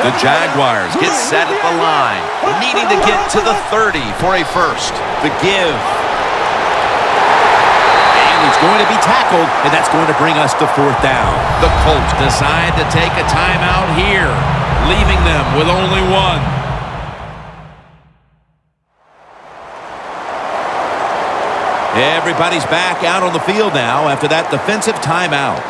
The Jaguars get set at the line, needing to get to the 30 for a first. The give. And he's going to be tackled, and that's going to bring us to fourth down. The Colts decide to take a timeout here, leaving them with only one. Everybody's back out on the field now after that defensive timeout.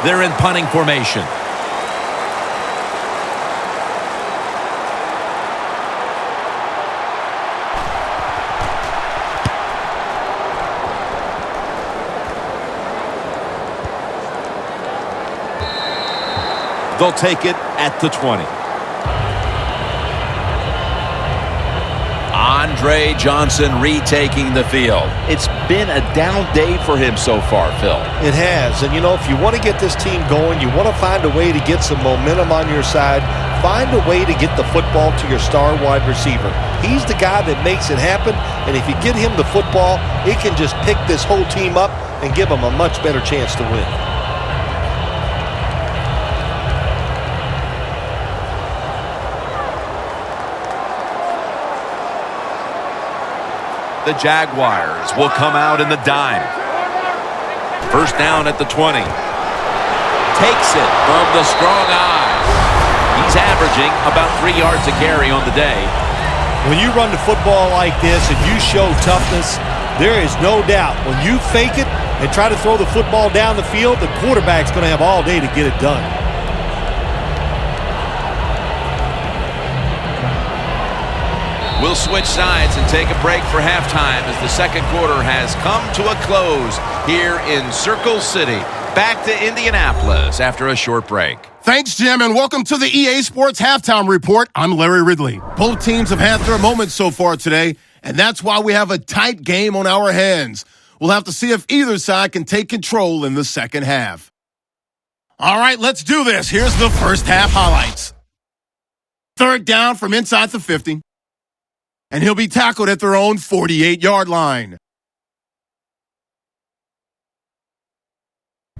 They're in punting formation. They'll take it at the 20. Andre Johnson retaking the field. It's been a down day for him so far, Phil. It has. And, you know, if you want to get this team going, you want to find a way to get some momentum on your side. Find a way to get the football to your star wide receiver. He's the guy that makes it happen. And if you get him the football, it can just pick this whole team up and give them a much better chance to win. The Jaguars will come out in the dime. First down at the 20. Takes it from the strong eye. He's averaging about 3 yards a carry on the day. When you run the football like this and you show toughness, there is no doubt when you fake it and try to throw the football down the field, the quarterback's going to have all day to get it done. We'll switch sides and take a break for halftime as the second quarter has come to a close here in Circle City. Back to Indianapolis after a short break. Thanks, Jim, and welcome to the EA Sports Halftime Report. I'm Larry Ridley. Both teams have had their moments so far today, and that's why we have a tight game on our hands. We'll have to see if either side can take control in the second half. All right, let's do this. Here's the first half highlights. Third down from inside the 50. And he'll be tackled at their own 48-yard line.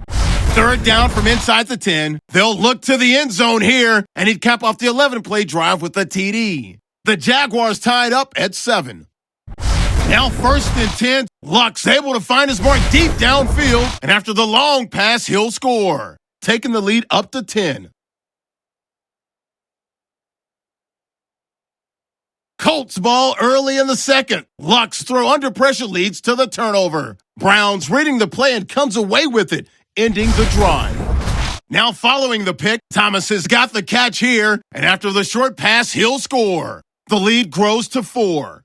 Third down from inside the 10. They'll look to the end zone here, and he'd cap off the 11-play drive with a TD. The Jaguars tied up at 7. Now first and 10, Luck's able to find his mark deep downfield, and after the long pass, he'll score, taking the lead up to 10. Colts ball early in the second. Luck's throw under pressure leads to the turnover. Browns reading the play and comes away with it, ending the drive. Now following the pick, Thomas has got the catch here, and after the short pass, he'll score. The lead grows to 4.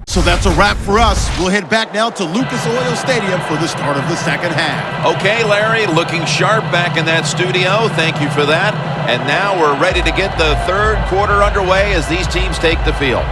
So that's a wrap for us. We'll head back now to Lucas Oil Stadium for the start of the second half. Okay, Larry, looking sharp back in that studio. Thank you for that. And now we're ready to get the third quarter underway as these teams take the field.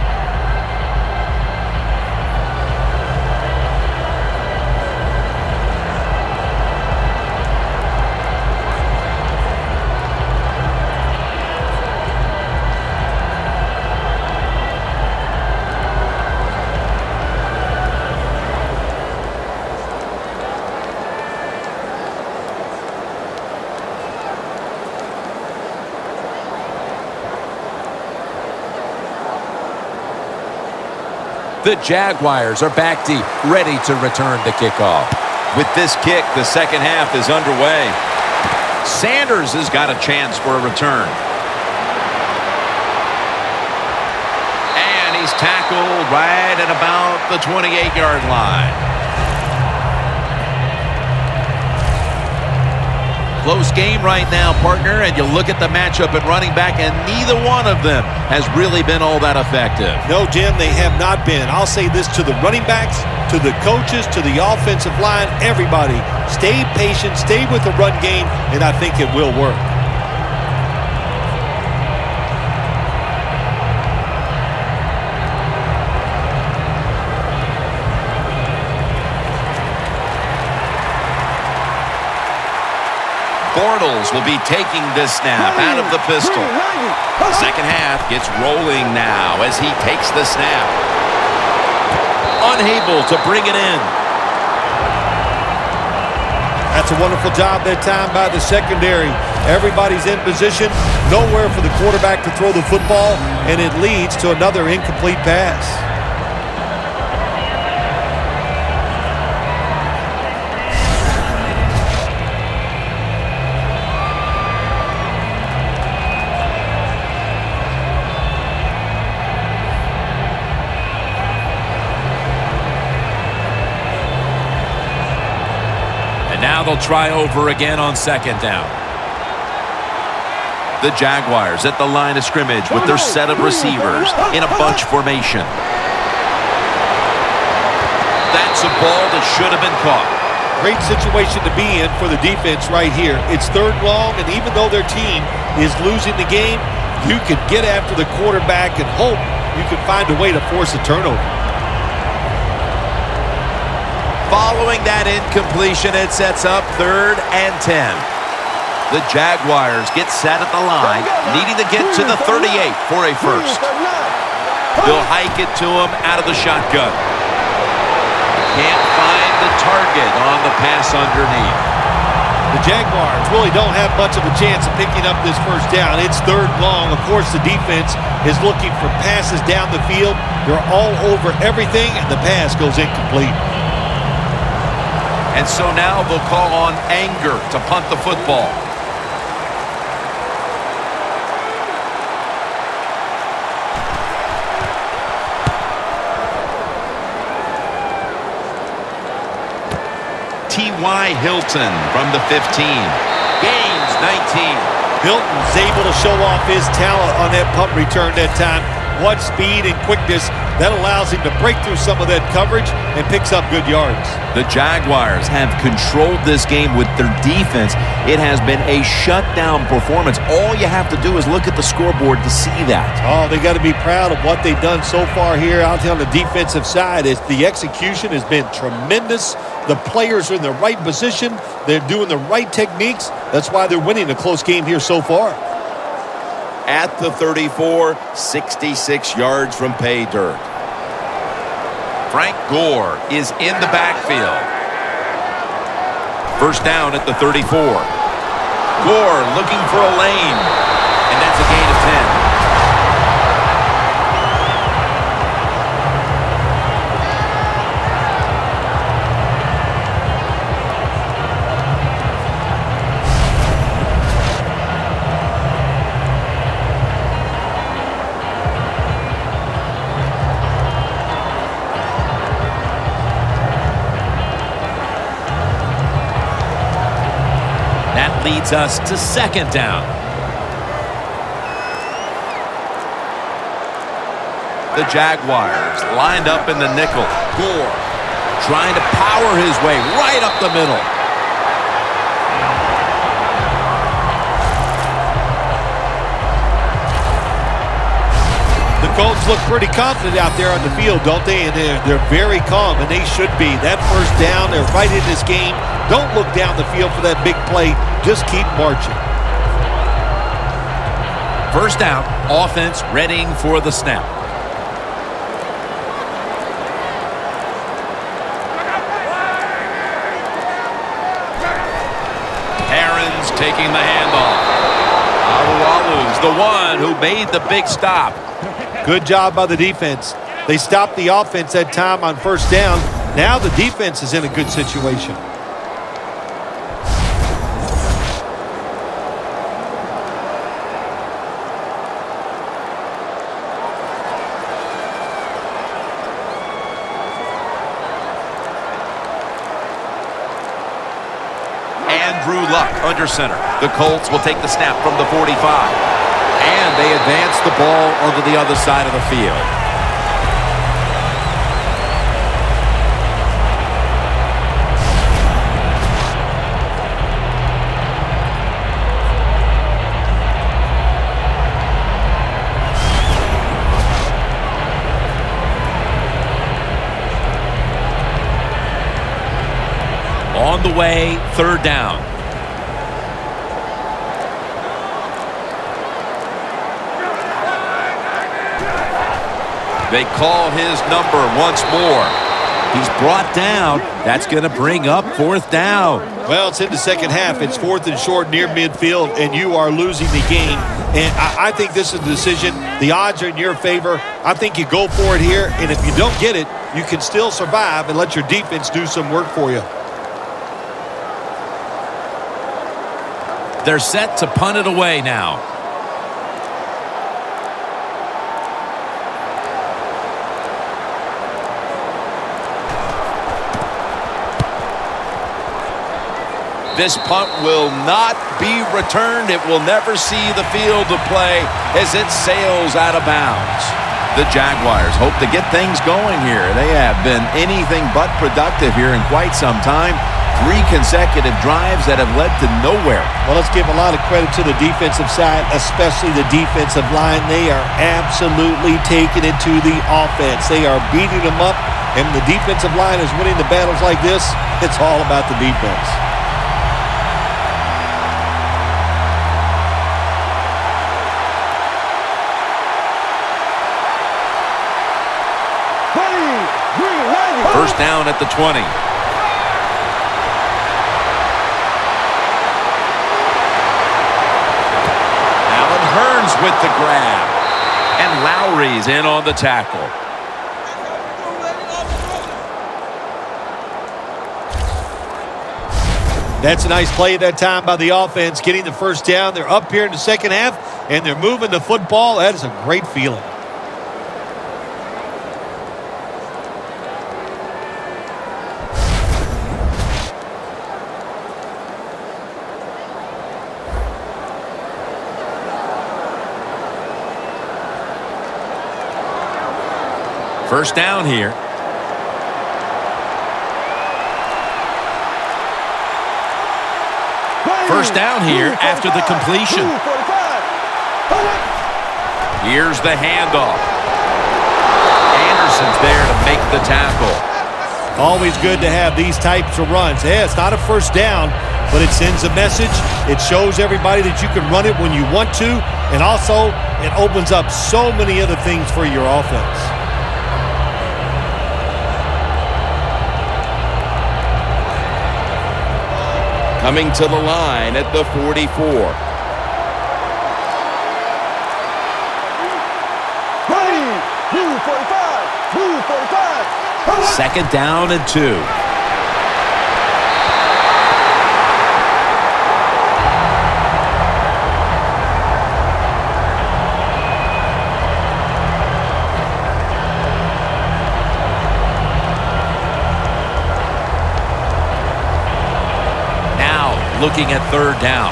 The Jaguars are back deep, ready to return the kickoff. With this kick, the second half is underway. Sanders has got a chance for a return. And he's tackled right at about the 28-yard line. Close game right now, partner, and you look at the matchup at running back, and neither one of them has really been all that effective. No, Jim, they have not been. I'll say this to the running backs, to the coaches, to the offensive line, everybody. Stay patient, stay with the run game, and I think it will work. Bortles will be taking this snap out of the pistol. Second half gets rolling now as he takes the snap. Unable to bring it in. That's a wonderful job that time by the secondary. Everybody's in position, nowhere for the quarterback to throw the football, and it leads to another incomplete pass. Now they'll try over again on second down. The Jaguars at the line of scrimmage with their set of receivers in a bunch formation. That's a ball that should have been caught. Great situation to be in for the defense right here. It's third long, and even though their team is losing the game, you could get after the quarterback and hope you can find a way to force a turnover. Following that incompletion, it sets up 3rd and 10. The Jaguars get set at the line, needing to get to the 38 for a first. They'll hike it to him out of the shotgun. Can't find the target on the pass underneath. The Jaguars really don't have much of a chance of picking up this first down. It's third long. Of course, the defense is looking for passes down the field. They're all over everything, and the pass goes incomplete. And so now they'll call on Anger to punt the football. T.Y. Hilton from the 15. Gains 19. Hilton's able to show off his talent on that punt return that time. What speed and quickness that allows him to break through some of that coverage and picks up good yards. The Jaguars have controlled this game with their defense. It has been a shutdown performance. All you have to do is look at the scoreboard to see that. Oh, they got to be proud of what they've done so far here out on the defensive side. The execution has been tremendous. The players are in the right position. They're doing the right techniques. That's why they're winning a close game here so far. At the 34, 66 yards from pay dirt. Frank Gore is in the backfield. First down at the 34. Gore looking for a lane, and that's a gain of 10. Leads us to second down. The Jaguars lined up in the nickel. Gore trying to power his way right up the middle. The Colts look pretty confident out there on the field, don't they? And they're very calm, and they should be. That first down, they're right in this game. Don't look down the field for that big play. Just keep marching. First down, offense readying for the snap. Aaron's taking the handoff. Alualu's the one who made the big stop. Good job by the defense. They stopped the offense that time on first down. Now the defense is in a good situation. Andrew Luck under center. The Colts will take the snap from the 45. And they advance the ball onto the other side of the field. On the way, third down. They call his number once more. He's brought down. That's going to bring up fourth down. Well, it's in the second half. It's fourth and short near midfield, and you are losing the game. And I think this is the decision. The odds are in your favor. I think you go for it here, and if you don't get it, you can still survive and let your defense do some work for you. They're set to punt it away now. This punt will not be returned. It will never see the field of play as it sails out of bounds. The Jaguars hope to get things going here. They have been anything but productive here in quite some time. 3 consecutive drives that have led to nowhere. Well, let's give a lot of credit to the defensive side, especially the defensive line. They are absolutely taking it to the offense. They are beating them up, and the defensive line is winning the battles like this. It's all about the defense. First down at the 20. Allen Hurns with the grab. And Lowry's in on the tackle. That's a nice play that time by the offense, getting the first down. They're up here in the second half, and they're moving the football. That is a great feeling. First down here. First down here after the completion. Here's the handoff. Anderson's there to make the tackle. Always good to have these types of runs. Yeah, it's not a first down, but it sends a message. It shows everybody that you can run it when you want to, and also it opens up so many other things for your offense. Coming to the line at the 44. Second down and 2. Looking at third down.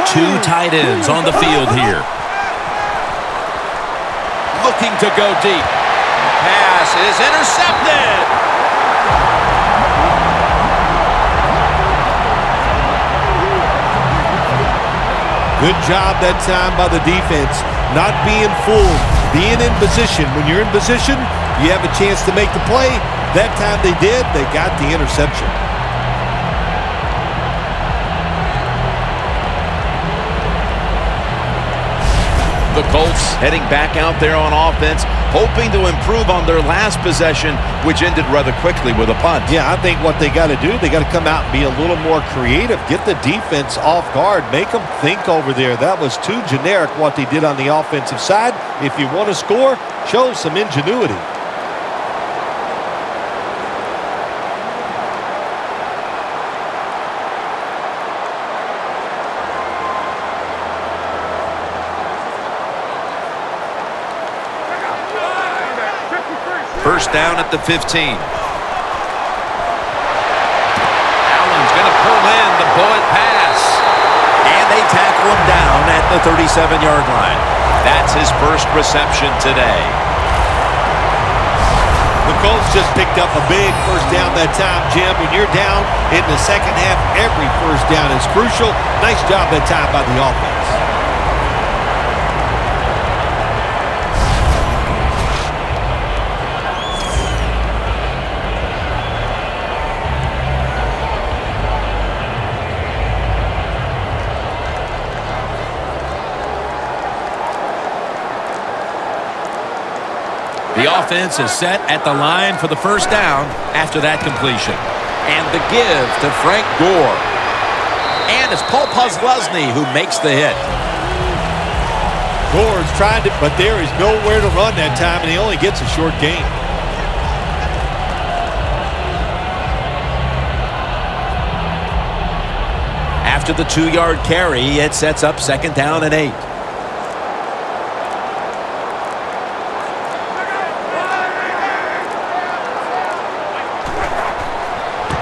Two tight ends on the field here. Looking to go deep. Pass is intercepted. Good job that time by the defense. Not being fooled. Being in position. When you're in position, you have a chance to make the play. That time they did. They got the interception. The Colts heading back out there on offense, hoping to improve on their last possession, which ended rather quickly with a punt. Yeah, I think what they got to do, they got to come out and be a little more creative. Get the defense off guard. Make them think over there. That was too generic what they did on the offensive side. If you want to score, show some ingenuity. First down at the 15. Allen's going to pull in the bullet pass. And they tackle him down at the 37-yard line. That's his first reception today. The Colts just picked up a big first down that time, Jim. When you're down in the second half, every first down is crucial. Nice job that time by the offense. The offense is set at the line for the first down after that completion. And the give to Frank Gore. And it's Paul Posluszny who makes the hit. Gore's trying to, but there is nowhere to run that time, and he only gets a short gain. After the 2-yard carry, it sets up second down and 8.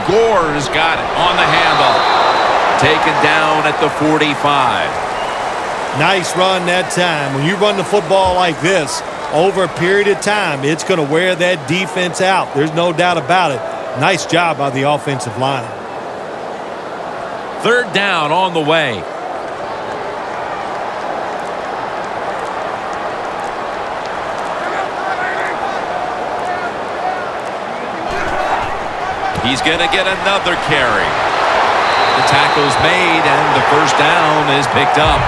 Gore's got it on the handle. Taken down at the 45. Nice run that time. When you run the football like this, over a period of time, it's going to wear that defense out. There's no doubt about it. Nice job by the offensive line. Third down on the way. He's going to get another carry. The tackle's made, and the first down is picked up.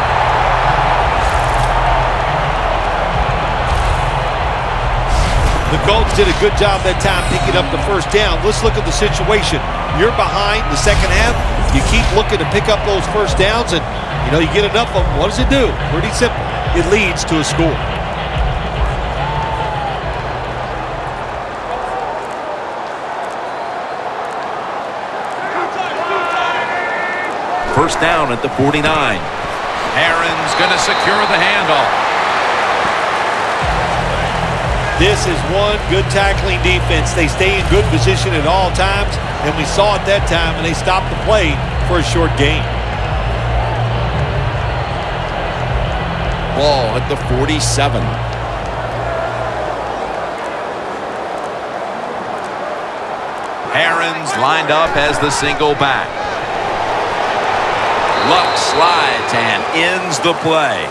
The Colts did a good job that time picking up the first down. Let's look at the situation. You're behind the second half. You keep looking to pick up those first downs, and, you get enough of them. What does it do? Pretty simple. It leads to a score. First down at the 49. Aaron's going to secure the handoff. This is one good tackling defense. They stay in good position at all times, and we saw it that time, and they stopped the play for a short gain. Ball at the 47. Aaron's lined up as the single back. Luck slides and ends the play.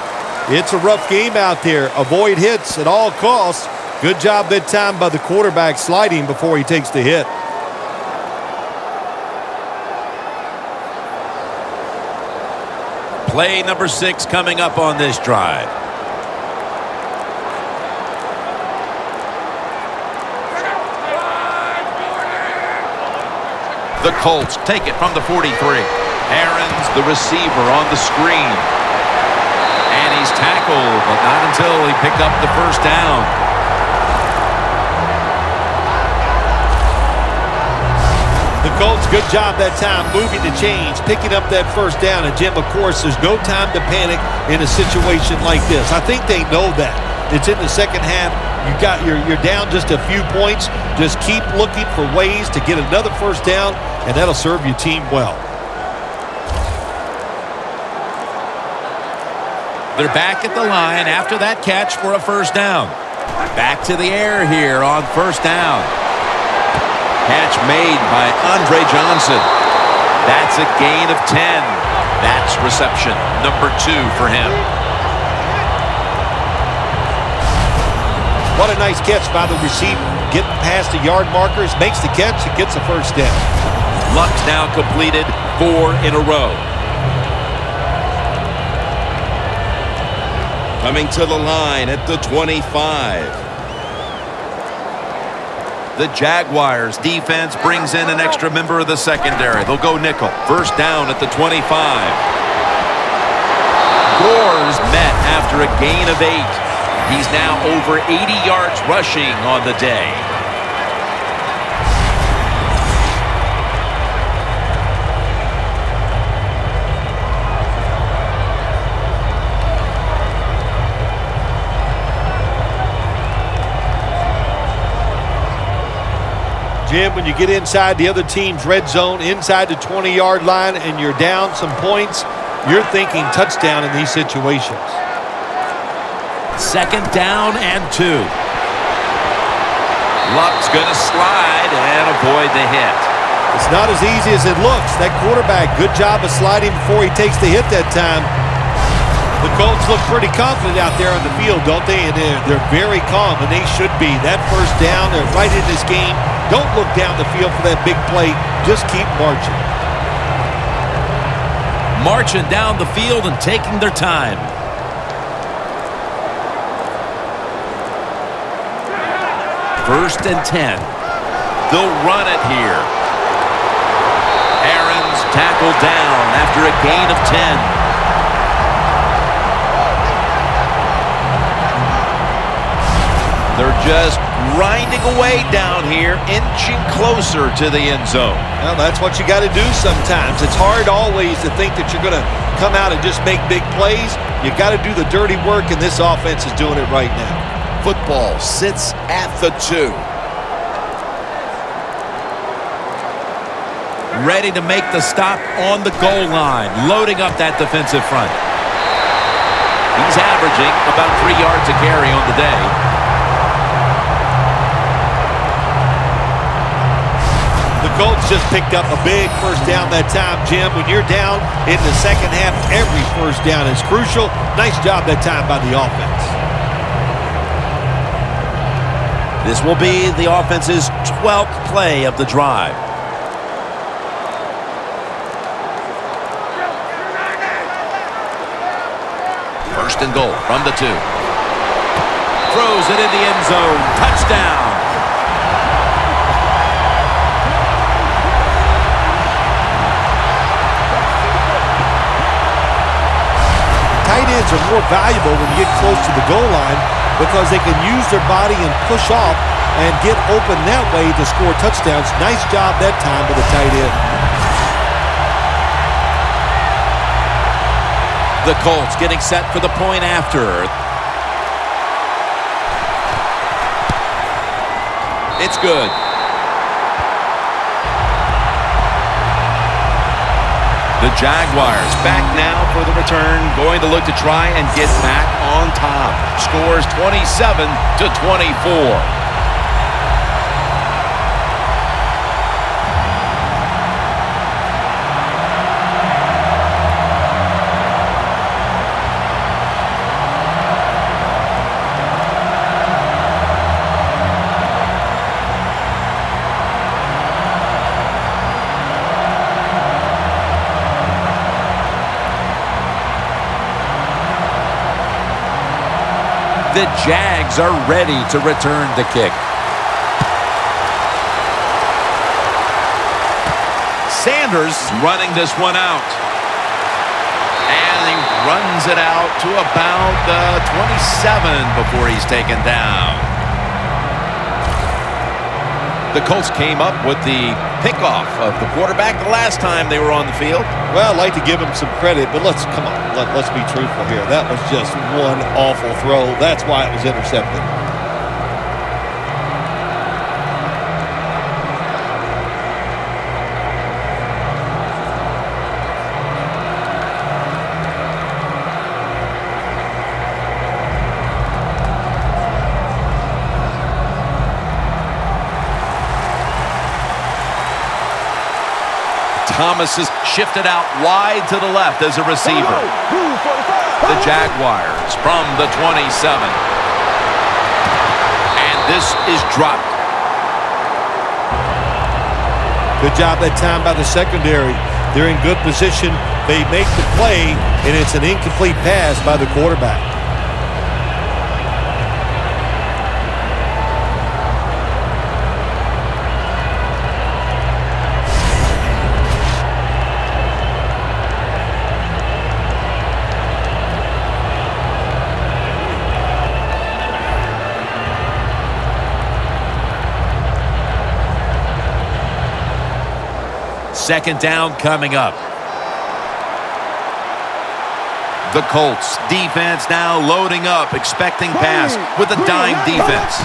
It's a rough game out there. Avoid hits at all costs. Good job that time by the quarterback sliding before he takes the hit. Play number 6 coming up on this drive. The Colts take it from the 43. Aaron's the receiver on the screen. And he's tackled, but not until he picked up the first down. The Colts, good job that time moving the chains, picking up that first down. And, Jim, of course, there's no time to panic in a situation like this. I think they know that. It's in the second half. You're down just a few points. Just keep looking for ways to get another first down, and that'll serve your team well. They're back at the line after that catch for a first down. Back to the air here on first down. Catch made by Andre Johnson. That's a gain of 10. That's reception number 2 for him. What a nice catch by the receiver. Getting past the yard markers, makes the catch, and gets a first down. Luck's now completed 4 in a row. Coming to the line at the 25. The Jaguars defense brings in an extra member of the secondary. They'll go nickel. First down at the 25. Gores met after a gain of 8. He's now over 80 yards rushing on the day. Jim, when you get inside the other team's red zone, inside the 20-yard line, and you're down some points, you're thinking touchdown in these situations. Second down and 2. Luck's going to slide and avoid the hit. It's not as easy as it looks. That quarterback, good job of sliding before he takes the hit that time. The Colts look pretty confident out there on the field, don't they? And they're very calm, and they should be. That first down, they're right in this game. Don't look down the field for that big play. Just keep marching. Marching down the field and taking their time. First and 10. They'll run it here. Aaron's tackled down after a gain of 10. They're just grinding away down here, inching closer to the end zone. Well, that's what you got to do sometimes. It's hard always to think that you're going to come out and just make big plays. You got to do the dirty work, and this offense is doing it right now. Football sits at the 2. Ready to make the stop on the goal line, loading up that defensive front. He's averaging about 3 yards a carry on the day. The Colts just picked up a big first down that time, Jim. When you're down in the second half, every first down is crucial. Nice job that time by the offense. This will be the offense's 12th play of the drive. First and goal from the 2. Throws it in the end zone. Touchdown. Tight ends are more valuable when you get close to the goal line because they can use their body and push off and get open that way to score touchdowns. Nice job that time by the tight end. The Colts getting set for the point after. It's good. The Jaguars back now for the return, going to look to try and get back on top. Scores 27-24. The Jags are ready to return the kick. Sanders running this one out. And he runs it out to about the 27 before he's taken down. The Colts came up with the pickoff of the quarterback the last time they were on the field. Well, I'd like to give him some credit, but let's be truthful here. That was just one awful throw. That's why it was intercepted. Thomas is shifted out wide to the left as a receiver. The Jaguars from the 27. And this is dropped. Good job that time by the secondary. They're in good position. They make the play, and it's an incomplete pass by the quarterback. Second down coming up. The Colts defense now loading up, expecting pass with a dime defense.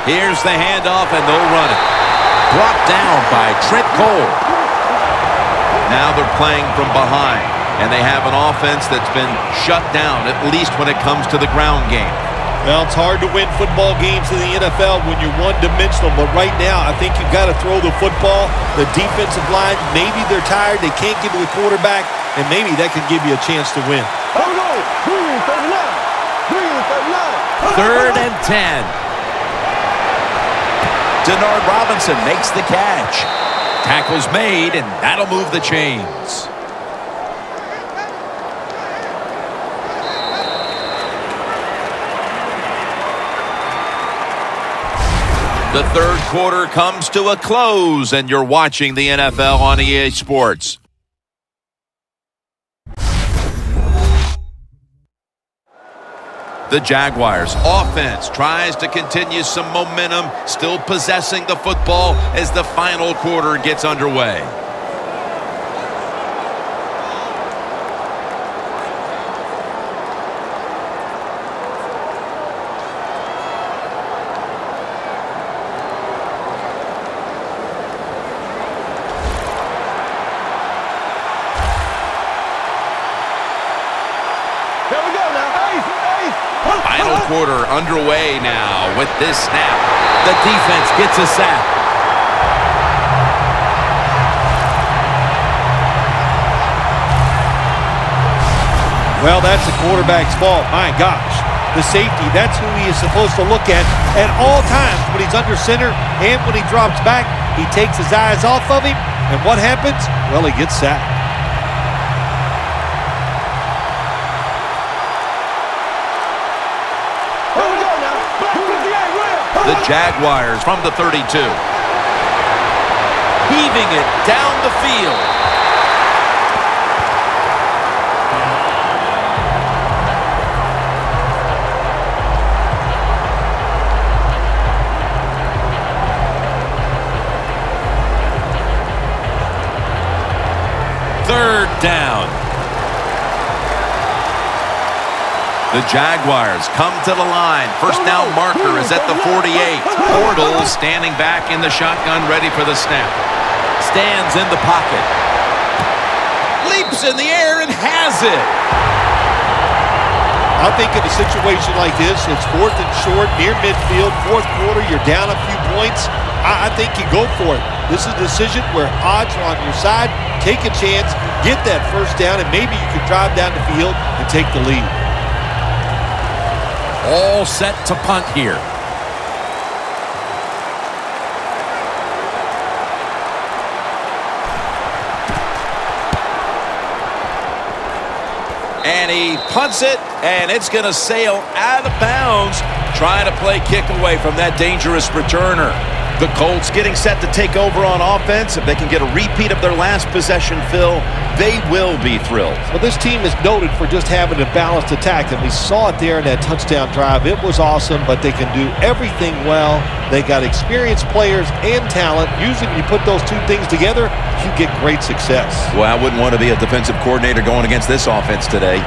Here's the handoff, and they'll run it. Brought down by Trent Cole. Now they're playing from behind, and they have an offense that's been shut down, at least when it comes to the ground game. Well, it's hard to win football games in the NFL when you're one-dimensional, but right now I think you've got to throw the football. The defensive line, maybe they're tired, they can't get to the quarterback, and maybe that can give you a chance to win. Third and 10. Denard Robinson makes the catch. Tackle's made, and that'll move the chains. The third quarter comes to a close, and you're watching the NFL on EA Sports. The Jaguars offense tries to continue some momentum, still possessing the football as the final quarter gets underway. Final quarter underway now with this snap. The defense gets a sack. Well, that's the quarterback's fault. My gosh. The safety, that's who he is supposed to look at all times when he's under center and when he drops back. He takes his eyes off of him, and what happens? Well, he gets sacked. The Jaguars from the 32. Heaving it down the field. Third down. The Jaguars come to the line. First down marker is at the 48. Bortles standing back in the shotgun, ready for the snap. Stands in the pocket. Leaps in the air and has it. I think in a situation like this, it's fourth and short, near midfield, fourth quarter, you're down a few points. I think you go for it. This is a decision where odds are on your side. Take a chance, get that first down, and maybe you can drive down the field and take the lead. All set to punt here. And he punts it, and it's going to sail out of bounds, trying to play kick away from that dangerous returner. The Colts getting set to take over on offense. If they can get a repeat of their last possession, Phil, they will be thrilled. Well, this team is noted for just having a balanced attack, and we saw it there in that touchdown drive. It was awesome, but they can do everything well. They got experienced players and talent. Usually when you put those two things together, you get great success. Well, I wouldn't want to be a defensive coordinator going against this offense today.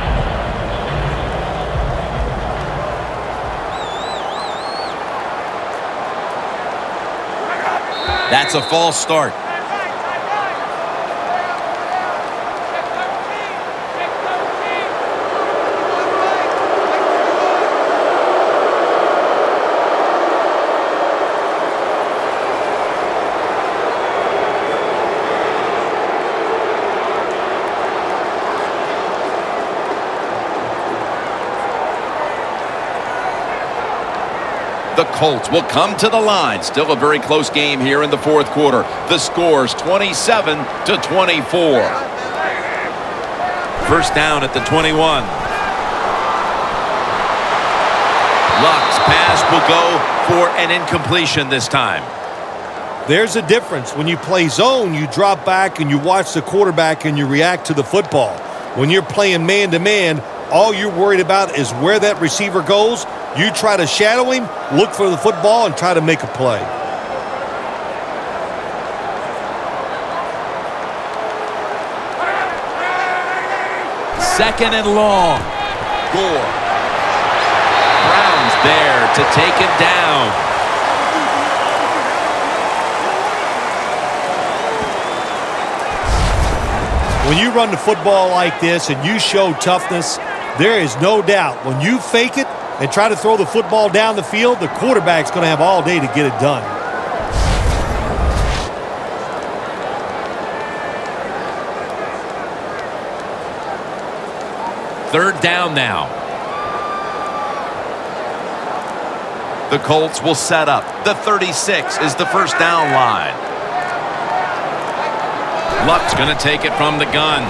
That's a false start. The Colts will come to the line. Still a very close game here in the fourth quarter. The score's 27-24. First down at the 21. Luck's pass will go for an incompletion this time. There's a difference. When you play zone, you drop back and you watch the quarterback and you react to the football. When you're playing man-to-man, all you're worried about is where that receiver goes. You try to shadow him, look for the football, and try to make a play. Second and long. Gore. Brown's there to take him down. When you run the football like this and you show toughness, there is no doubt when you fake it and try to throw the football down the field, the quarterback's going to have all day to get it done. Third down now. The Colts will set up. The 36 is the first down line. Luck's going to take it from the gun.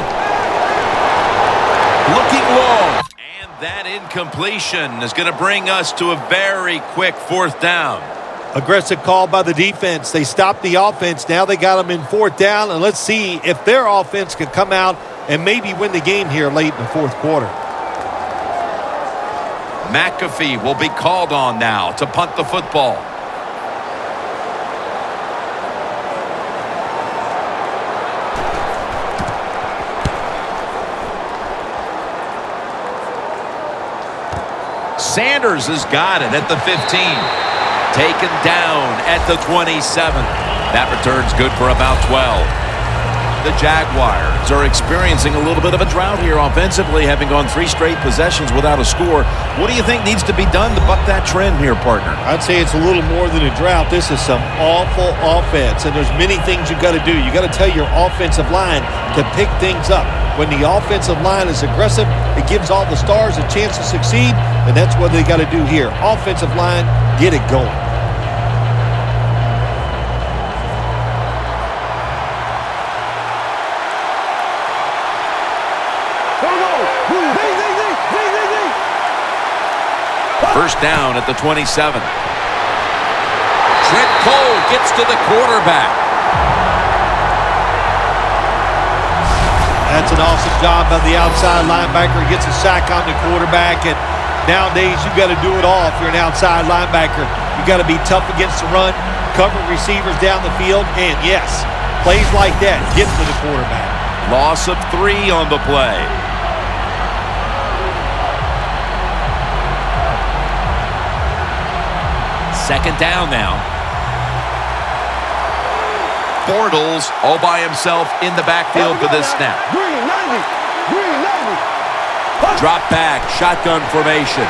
Looking long. And that incompletion is going to bring us to a very quick fourth down. Aggressive call by the defense. They stopped the offense. Now they got them in fourth down. And let's see if their offense can come out and maybe win the game here late in the fourth quarter. McAfee will be called on now to punt the football. Sanders has got it at the 15. Taken down at the 27. That return's good for about 12. The Jaguars are experiencing a little bit of a drought here offensively, having gone 3 straight possessions without a score. What do you think needs to be done to buck that trend here, partner? I'd say it's a little more than a drought. This is some awful offense, and there's many things you got to do. You got to tell your offensive line to pick things up. When the offensive line is aggressive, it gives all the stars a chance to succeed, and that's what they got to do here. Offensive line, get it going. First down at the 27. Trent Cole gets to the quarterback. That's an awesome job by the outside linebacker. He gets a sack on the quarterback, and nowadays you got to do it all if you're an outside linebacker. You got to be tough against the run, cover receivers down the field, and yes, plays like that get to the quarterback. Loss of 3 on the play. Second down now. Bortles all by himself in the backfield for this snap. Green 90. Green 90. Drop back, shotgun formation.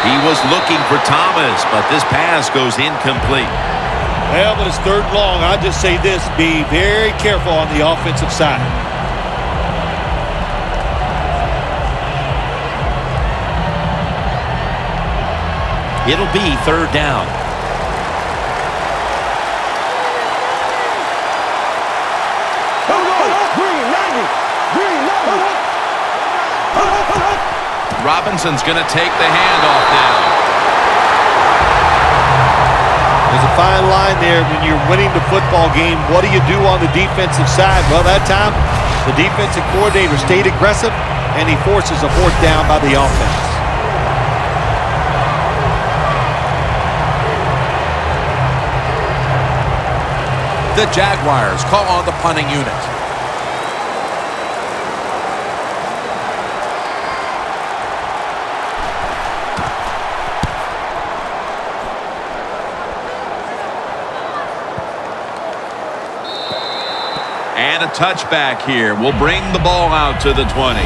He was looking for Thomas, but this pass goes incomplete. Well, but it's third long. I just say this, be very careful on the offensive side. It'll be third down. Green 90. Green 90. Robinson's going to take the handoff now. There's a fine line there when you're winning the football game. What do you do on the defensive side? Well, that time, the defensive coordinator stayed aggressive, and he forces a fourth down by the offense. The Jaguars call on the punting unit. And a touchback here will bring the ball out to the 20.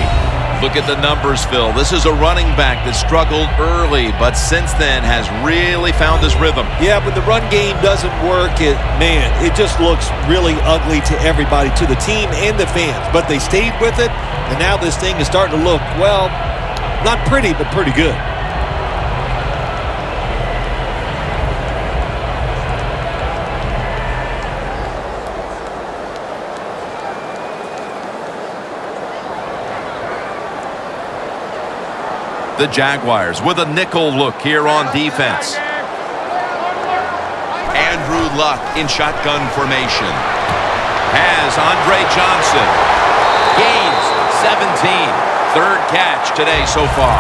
Look at the numbers, Phil. This is a running back that struggled early, but since then has really found his rhythm. Yeah, when the run game doesn't work, it just looks really ugly to everybody, to the team and the fans. But they stayed with it, and now this thing is starting to look, well, not pretty, but pretty good. The Jaguars with a nickel look here on defense. Andrew Luck in shotgun formation. Has Andre Johnson. Gains 17. Third catch today so far.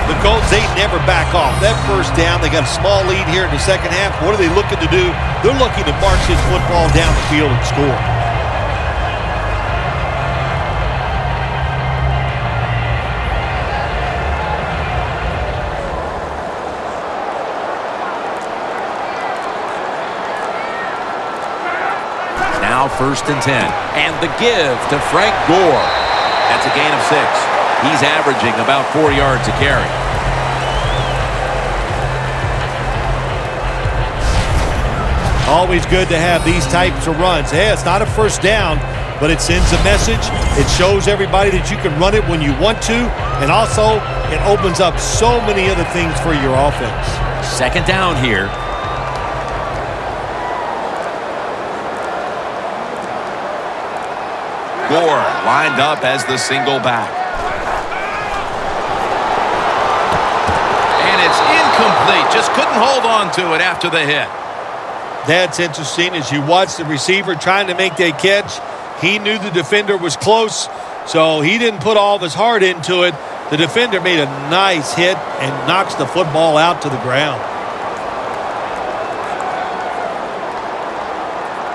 The Colts, they never back off. That first down, they got a small lead here in the second half. What are they looking to do? They're looking to march this football down the field and score. Now 1st and 10. And the give to Frank Gore. That's a gain of 6. He's averaging about 4 yards a carry. Always good to have these types of runs. Hey, it's not a first down, but it sends a message. It shows everybody that you can run it when you want to, and also it opens up so many other things for your offense. 2nd down here. Gore lined up as the single back. And it's incomplete. Just couldn't hold on to it after the hit. That's interesting. As you watch the receiver trying to make that catch, he knew the defender was close, so he didn't put all of his heart into it. The defender made a nice hit and knocks the football out to the ground.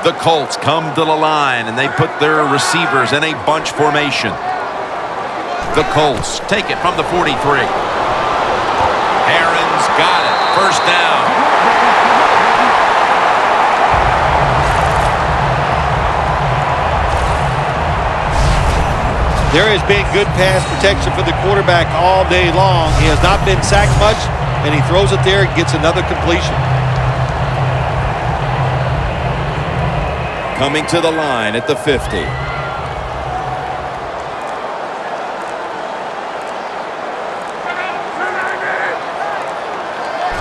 The Colts come to the line, and they put their receivers in a bunch formation. The Colts take it from the 43. Aaron's got it. 1st down. There has been good pass protection for the quarterback all day long. He has not been sacked much, and he throws it there and gets another completion. Coming to the line at the 50.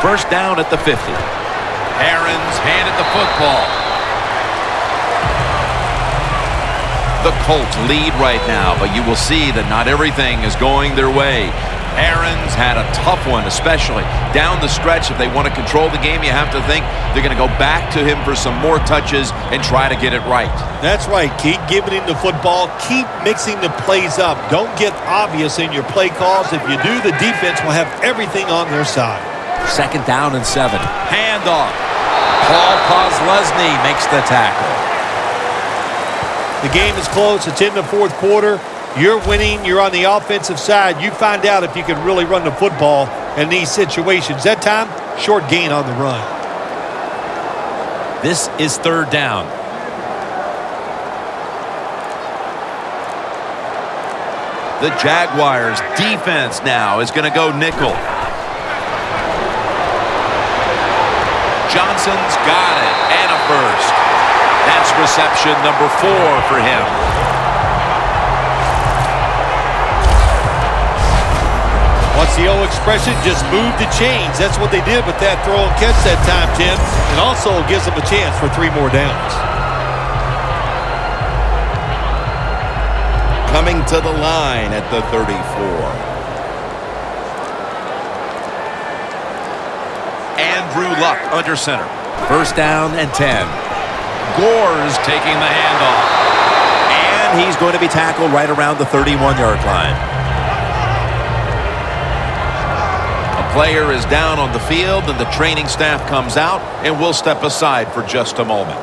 First down at the 50. Aaron's handed the football. The Colts lead right now, but you will see that not everything is going their way. Aaron's had a tough one, especially down the stretch. If they want to control the game, you have to think they're going to go back to him for some more touches and try to get it right. That's right. Keep giving him the football. Keep mixing the plays up. Don't get obvious in your play calls. If you do, the defense will have everything on their side. 2nd down and 7. Handoff. Paul Kozlesny makes the tackle. The game is close. It's in the 4th quarter. You're winning. You're on the offensive side. You find out if you can really run the football in these situations. That time, short gain on the run. This is 3rd down. The Jaguars defense now is going to go nickel. Johnson's got it, and a first. That's reception number 4 for him. What's the old expression? Just move the chains. That's what they did with that throw and catch that time, Tim. And also gives them a chance for 3 more downs. Coming to the line at the 34. Andrew Luck under center. 1st down and 10. Gore's taking the handoff. And he's going to be tackled right around the 31-yard line. A player is down on the field, and the training staff comes out, and we'll step aside for just a moment.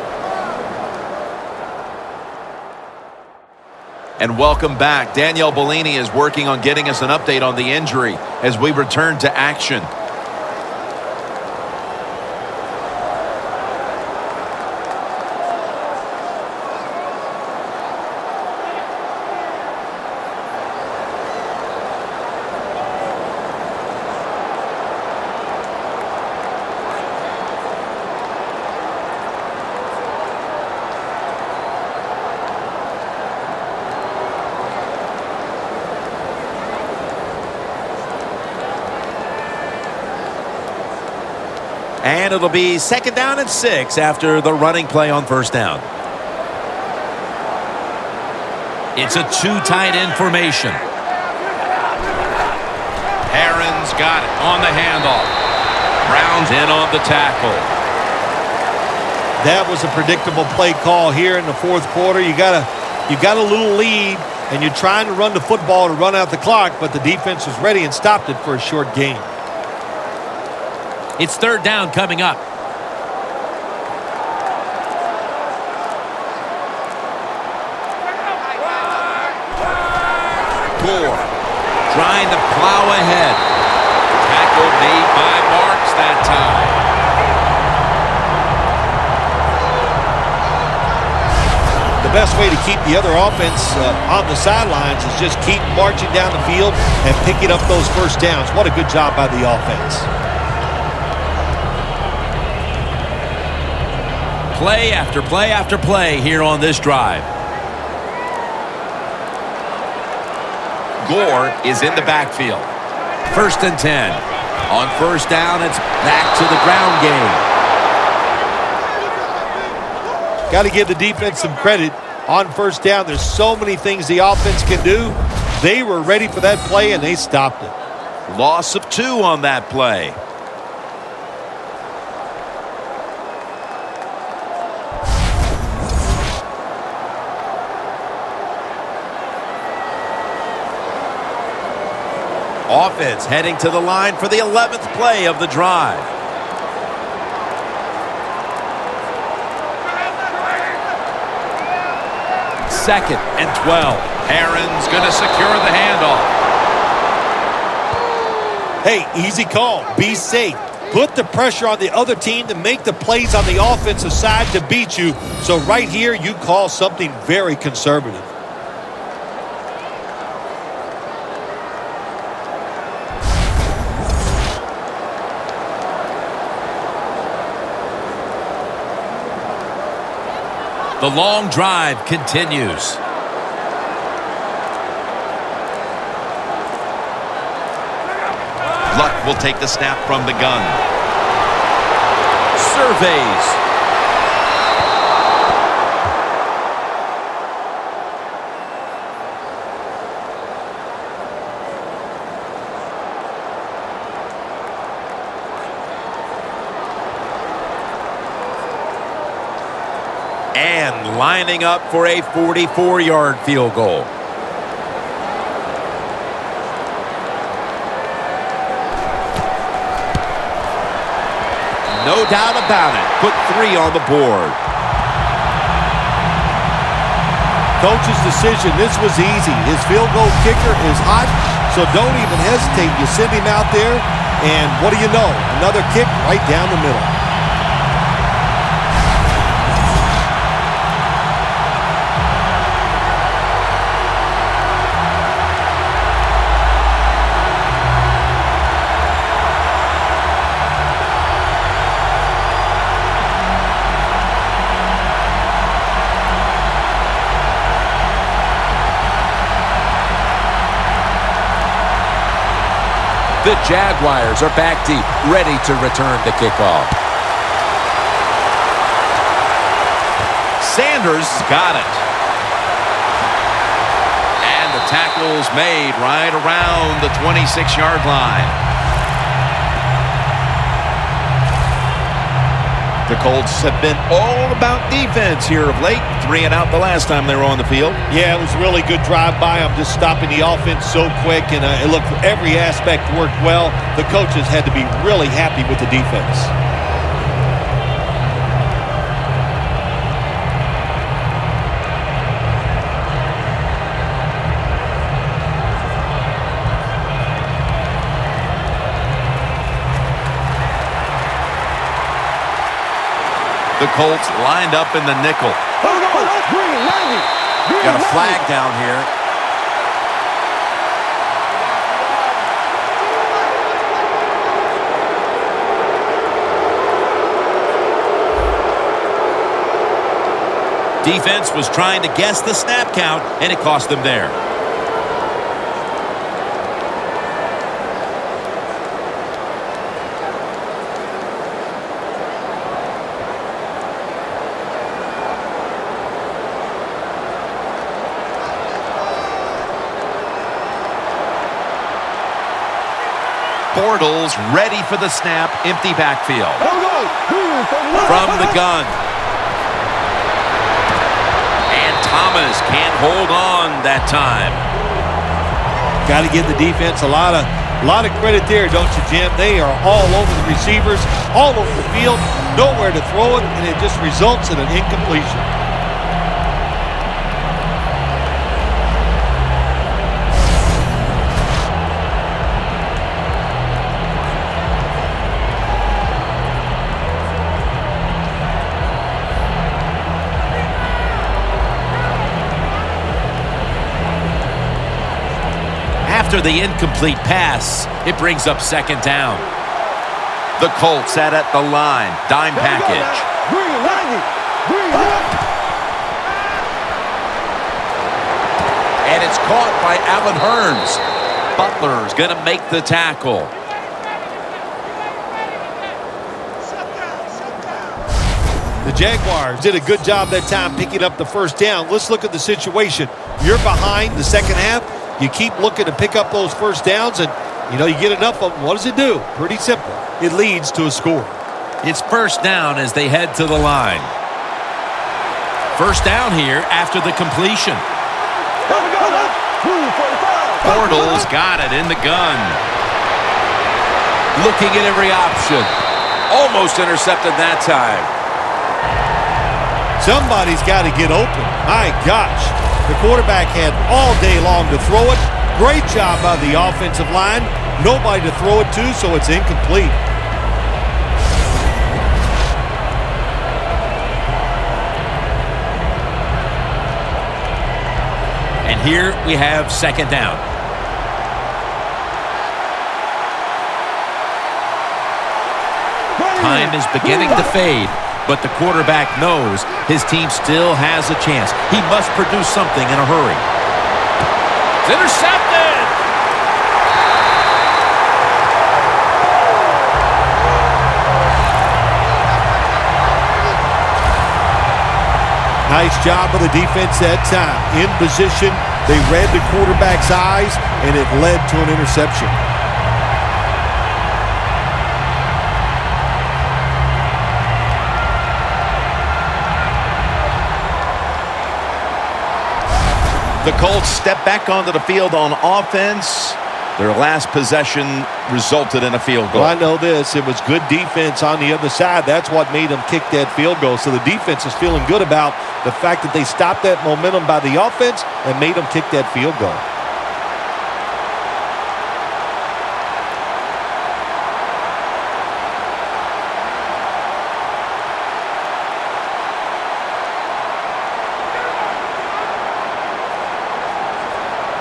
And welcome back. Danielle Bellini is working on getting us an update on the injury as we return to action. And it'll be 2nd down and 6 after the running play on 1st down. It's a too tight end formation. Herron's got it on the handoff. Brown's in on the tackle. That was a predictable play call here in the fourth quarter. You got a little lead, and you're trying to run the football to run out the clock, but the defense was ready and stopped it for a short gain. It's third down coming up. Gore trying to plow ahead. Tackle made by Marks that time. The best way to keep the other offense on the sidelines is just keep marching down the field and picking up those first downs. What a good job by the offense. Play after play after play here on this drive. Gore is in the backfield. 1st and 10. On first down, it's back to the ground game. Got to give the defense some credit on first down. There's so many things the offense can do. They were ready for that play, and they stopped it. Loss of 2 on that play. Offense heading to the line for the 11th play of the drive. Second and 12. Herron's going to secure the handoff. Hey, easy call. Be safe. Put the pressure on the other team to make the plays on the offensive side to beat you. So right here, you call something very conservative. The long drive continues. Luck will take the snap from the gun. Surveys. And lining up for a 44-yard field goal. No doubt about it. Put 3 on the board. Coach's decision, this was easy. His field goal kicker is hot, so don't even hesitate. You send him out there, and what do you know? Another kick right down the middle. The Jaguars are back deep, ready to return the kickoff. Sanders got it. And the tackle's made right around the 26-yard line. The Colts have been all about defense here of late. 3 and out the last time they were on the field. Yeah, it was a really good drive by them, just stopping the offense so quick. And look, every aspect worked well. The coaches had to be really happy with the defense. The Colts lined up in the nickel. Got a flag down here. Defense was trying to guess the snap count, and it cost them there. Bortles ready for the snap. Empty backfield. Here we go. From the gun. And Thomas can't hold on that time. Got to give the defense a lot of credit there, don't you, Jim? They are all over the receivers, all over the field, nowhere to throw it, and it just results in an incompletion. After the incomplete pass, it brings up second down. The Colts set at the line. Dime package. Green 90. Green 90. And it's caught by Allen Hurns. Butler's going to make the tackle. The Jaguars did a good job that time picking up the first down. Let's look at the situation. You're behind the second half. You keep looking to pick up those first downs, and, you get enough of them. What does it do? Pretty simple. It leads to a score. It's first down as they head to the line. First down here after the completion. Here we go now. Green 45. Bortles got it in the gun. Looking at every option. Almost intercepted that time. Somebody's got to get open. My gosh. The quarterback had all day long to throw it. Great job by the offensive line. Nobody to throw it to, so it's incomplete. And here we have second down. Time is beginning to fade, but the quarterback knows his team still has a chance. He must produce something in a hurry. It's intercepted! Nice job of the defense that time. In position, they read the quarterback's eyes, and it led to an interception. The Colts step back onto the field on offense. Their last possession resulted in a field goal. Well, I know this. It was good defense on the other side. That's what made them kick that field goal. So the defense is feeling good about the fact that they stopped that momentum by the offense and made them kick that field goal.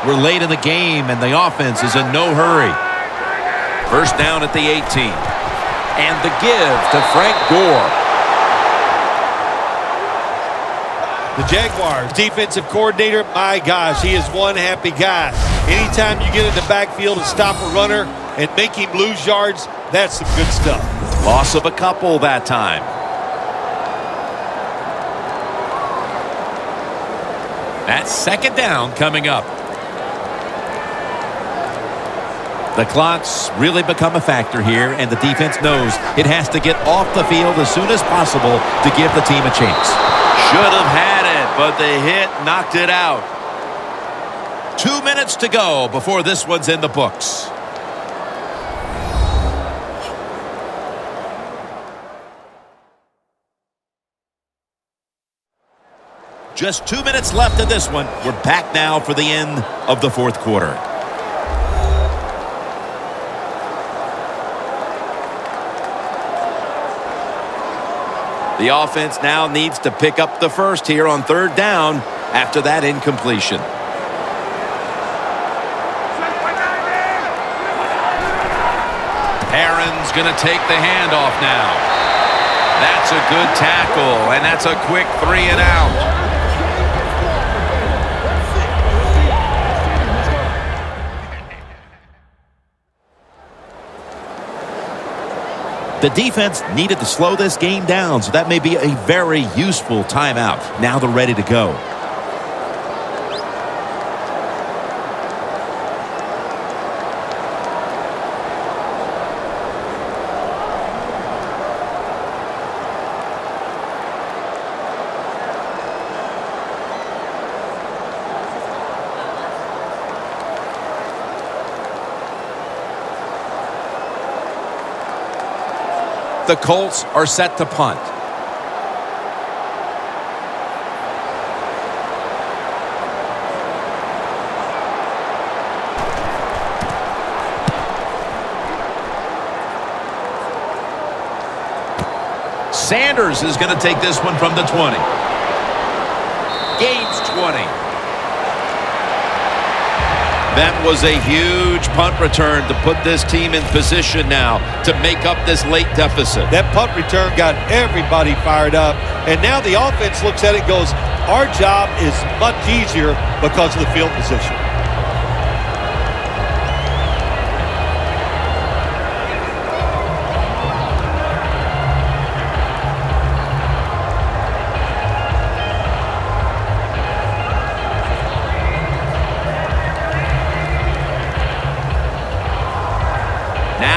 We're late in the game, and the offense is in no hurry. First down at the 18. And the give to Frank Gore. The Jaguars defensive coordinator, my gosh, he is one happy guy. Anytime you get in the backfield and stop a runner and make him lose yards, that's some good stuff. Loss of a couple that time. That's second down coming up. The clock's really become a factor here, and the defense knows it has to get off the field as soon as possible to give the team a chance. Should have had it, but the hit knocked it out. 2 minutes to go before this one's in the books. Just 2 minutes left in this one. We're back now for the end of the fourth quarter. The offense now needs to pick up the first here on third down after that incompletion. Aaron's going to take the handoff now. That's a good tackle, and that's a quick 3 and out. The defense needed to slow this game down, so that may be a very useful timeout. Now they're ready to go. The Colts are set to punt. Sanders is going to take this one from the 20. Gains 20. That was a huge punt return to put this team in position now to make up this late deficit. That punt return got everybody fired up, and now the offense looks at it and goes, our job is much easier because of the field position.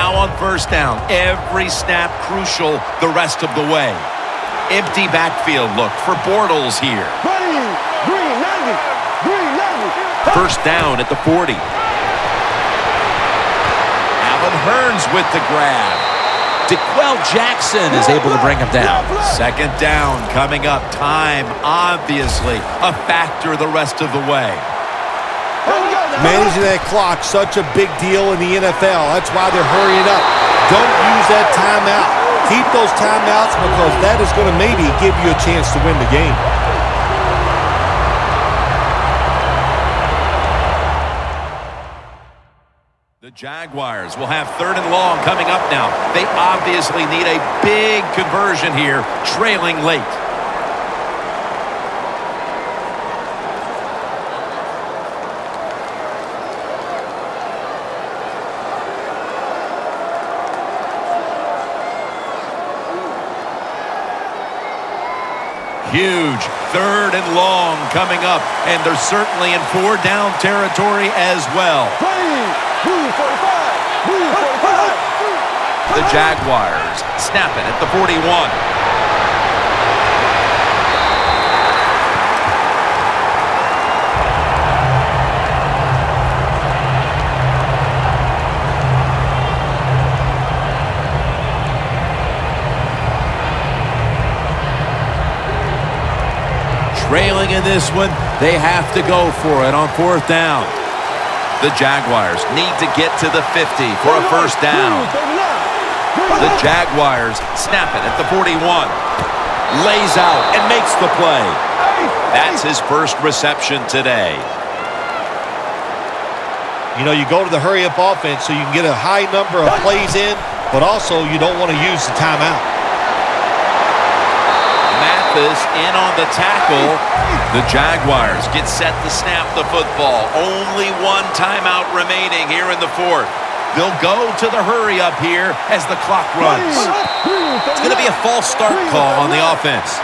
On first down, every snap crucial the rest of the way. Empty backfield look for Bortles here. First down at the 40. Allen Hurns with the grab. DeQuell Jackson is able to bring him down. Second down coming up. Time, obviously, a factor the rest of the way. Managing that clock, such a big deal in the NFL. That's why they're hurrying up. Don't use that timeout. Keep those timeouts because that is going to maybe give you a chance to win the game. The Jaguars will have third and long coming up now. They obviously need a big conversion here, trailing late. Huge third and long coming up, and they're certainly in four-down territory as well. The Jaguars snap it at the 41. Trailing in this one, they have to go for it on fourth down. The Jaguars need to get to the 50 for a first down. The Jaguars snap it at the 41. Lays out and makes the play. That's his first reception today. You know, you go to the hurry-up offense so you can get a high number of plays in, but also you don't want to use the timeout. In on the tackle. The Jaguars get set to snap the football. Only one timeout remaining here in the fourth. They'll go to the hurry up here as the clock runs. It's going to be a false start call on the offense.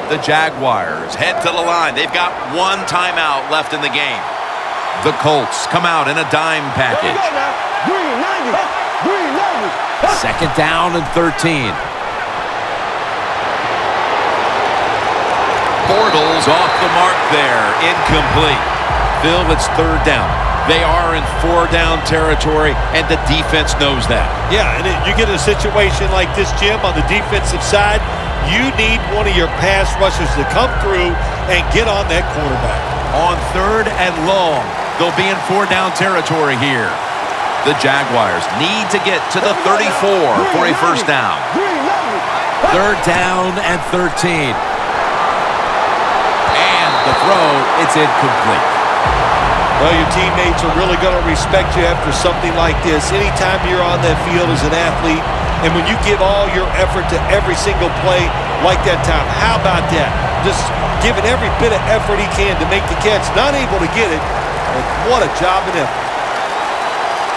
The Jaguars head to the line. They've got one timeout left in the game. The Colts come out in a dime package. Second down and 13. Bortles off the mark there. Incomplete. Phil, it's third down. They are in four-down territory, and the defense knows that. Yeah, and you get a situation like this, Jim, on the defensive side, you need one of your pass rushers to come through and get on that quarterback. On third and long, they'll be in four-down territory here. The Jaguars need to get to the 34 for a first down. Third down and 13. And the throw, it's incomplete. Well, your teammates are really going to respect you after something like this. Anytime you're on that field as an athlete, and when you give all your effort to every single play like that time, how about that? Just giving every bit of effort he can to make the catch. Not able to get it, but what a job and effort.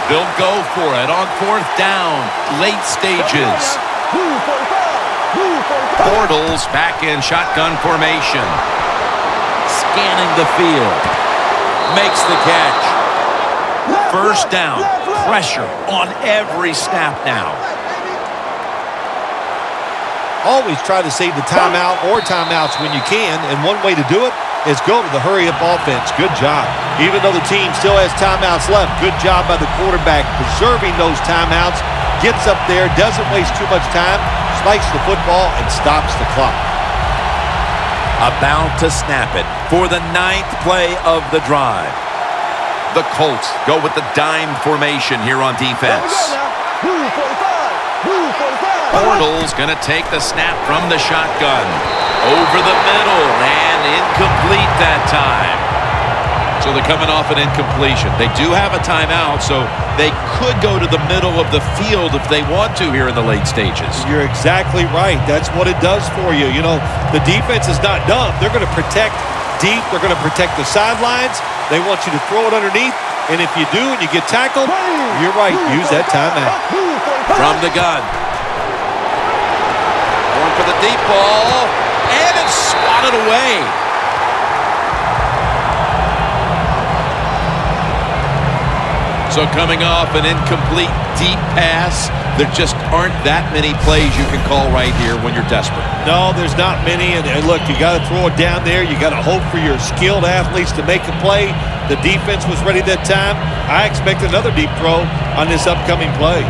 They'll go for it on fourth down, late stages. Bortles back in shotgun formation. Scanning the field. Makes the catch. First down. Pressure on every snap now. Always try to save the timeout or timeouts when you can, and one way to do it is go to the hurry-up offense. Good job. Even though the team still has timeouts left, good job by the quarterback preserving those timeouts, gets up there, doesn't waste too much time, spikes the football, and stops the clock. About to snap it for the 9th play of the drive. The Colts go with the dime formation here on defense. Bortles going to take the snap from the shotgun. Over the middle and incomplete that time. So they're coming off an incompletion. They do have a timeout, so they could go to the middle of the field if they want to here in the late stages. You're exactly right. That's what it does for you. You know, the defense is not dumb. They're going to protect deep. They're going to protect the sidelines. They want you to throw it underneath. And if you do and you get tackled, you're right. Use that timeout. From the gun. Going for the deep ball. And it's swatted away. So coming off an incomplete deep pass, there just aren't that many plays you can call right here when you're desperate. No, there's not many. And look, you got to throw it down there. You got to hope for your skilled athletes to make a play. The defense was ready that time. I expect another deep throw on this upcoming play.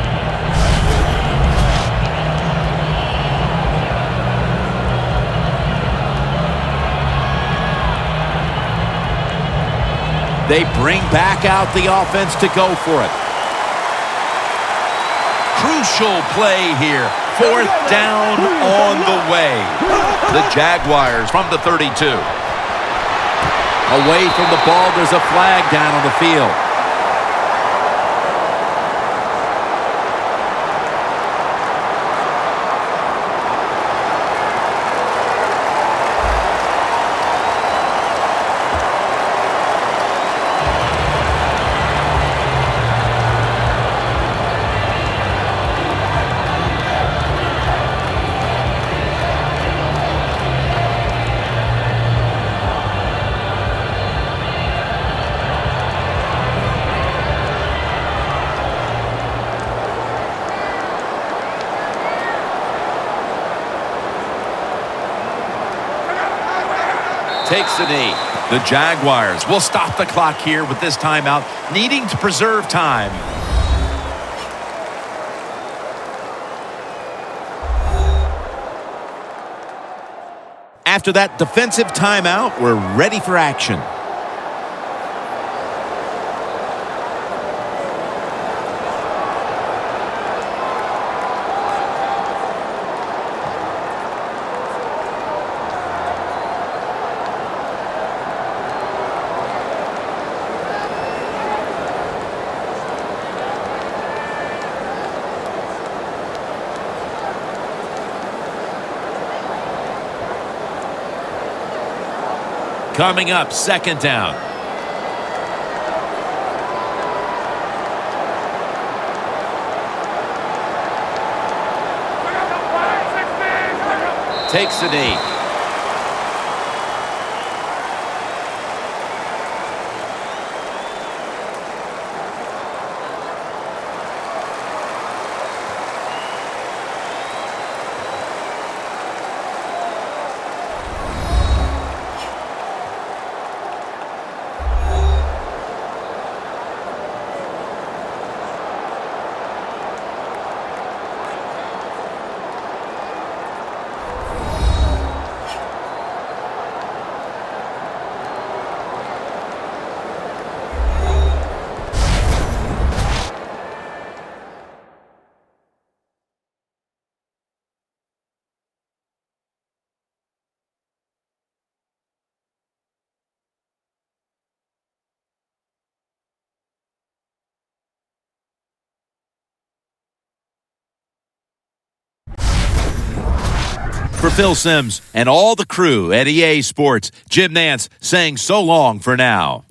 They bring back out the offense to go for it. Crucial play here. 4th down on the way. The Jaguars from the 32. Away from the ball, there's a flag down on the field. Takes the knee. The Jaguars will stop the clock here with this timeout, needing to preserve time. After that defensive timeout, we're ready for action. Coming up, 2nd down. Takes the knee. For Phil Simms and all the crew at EA Sports, Jim Nantz saying so long for now.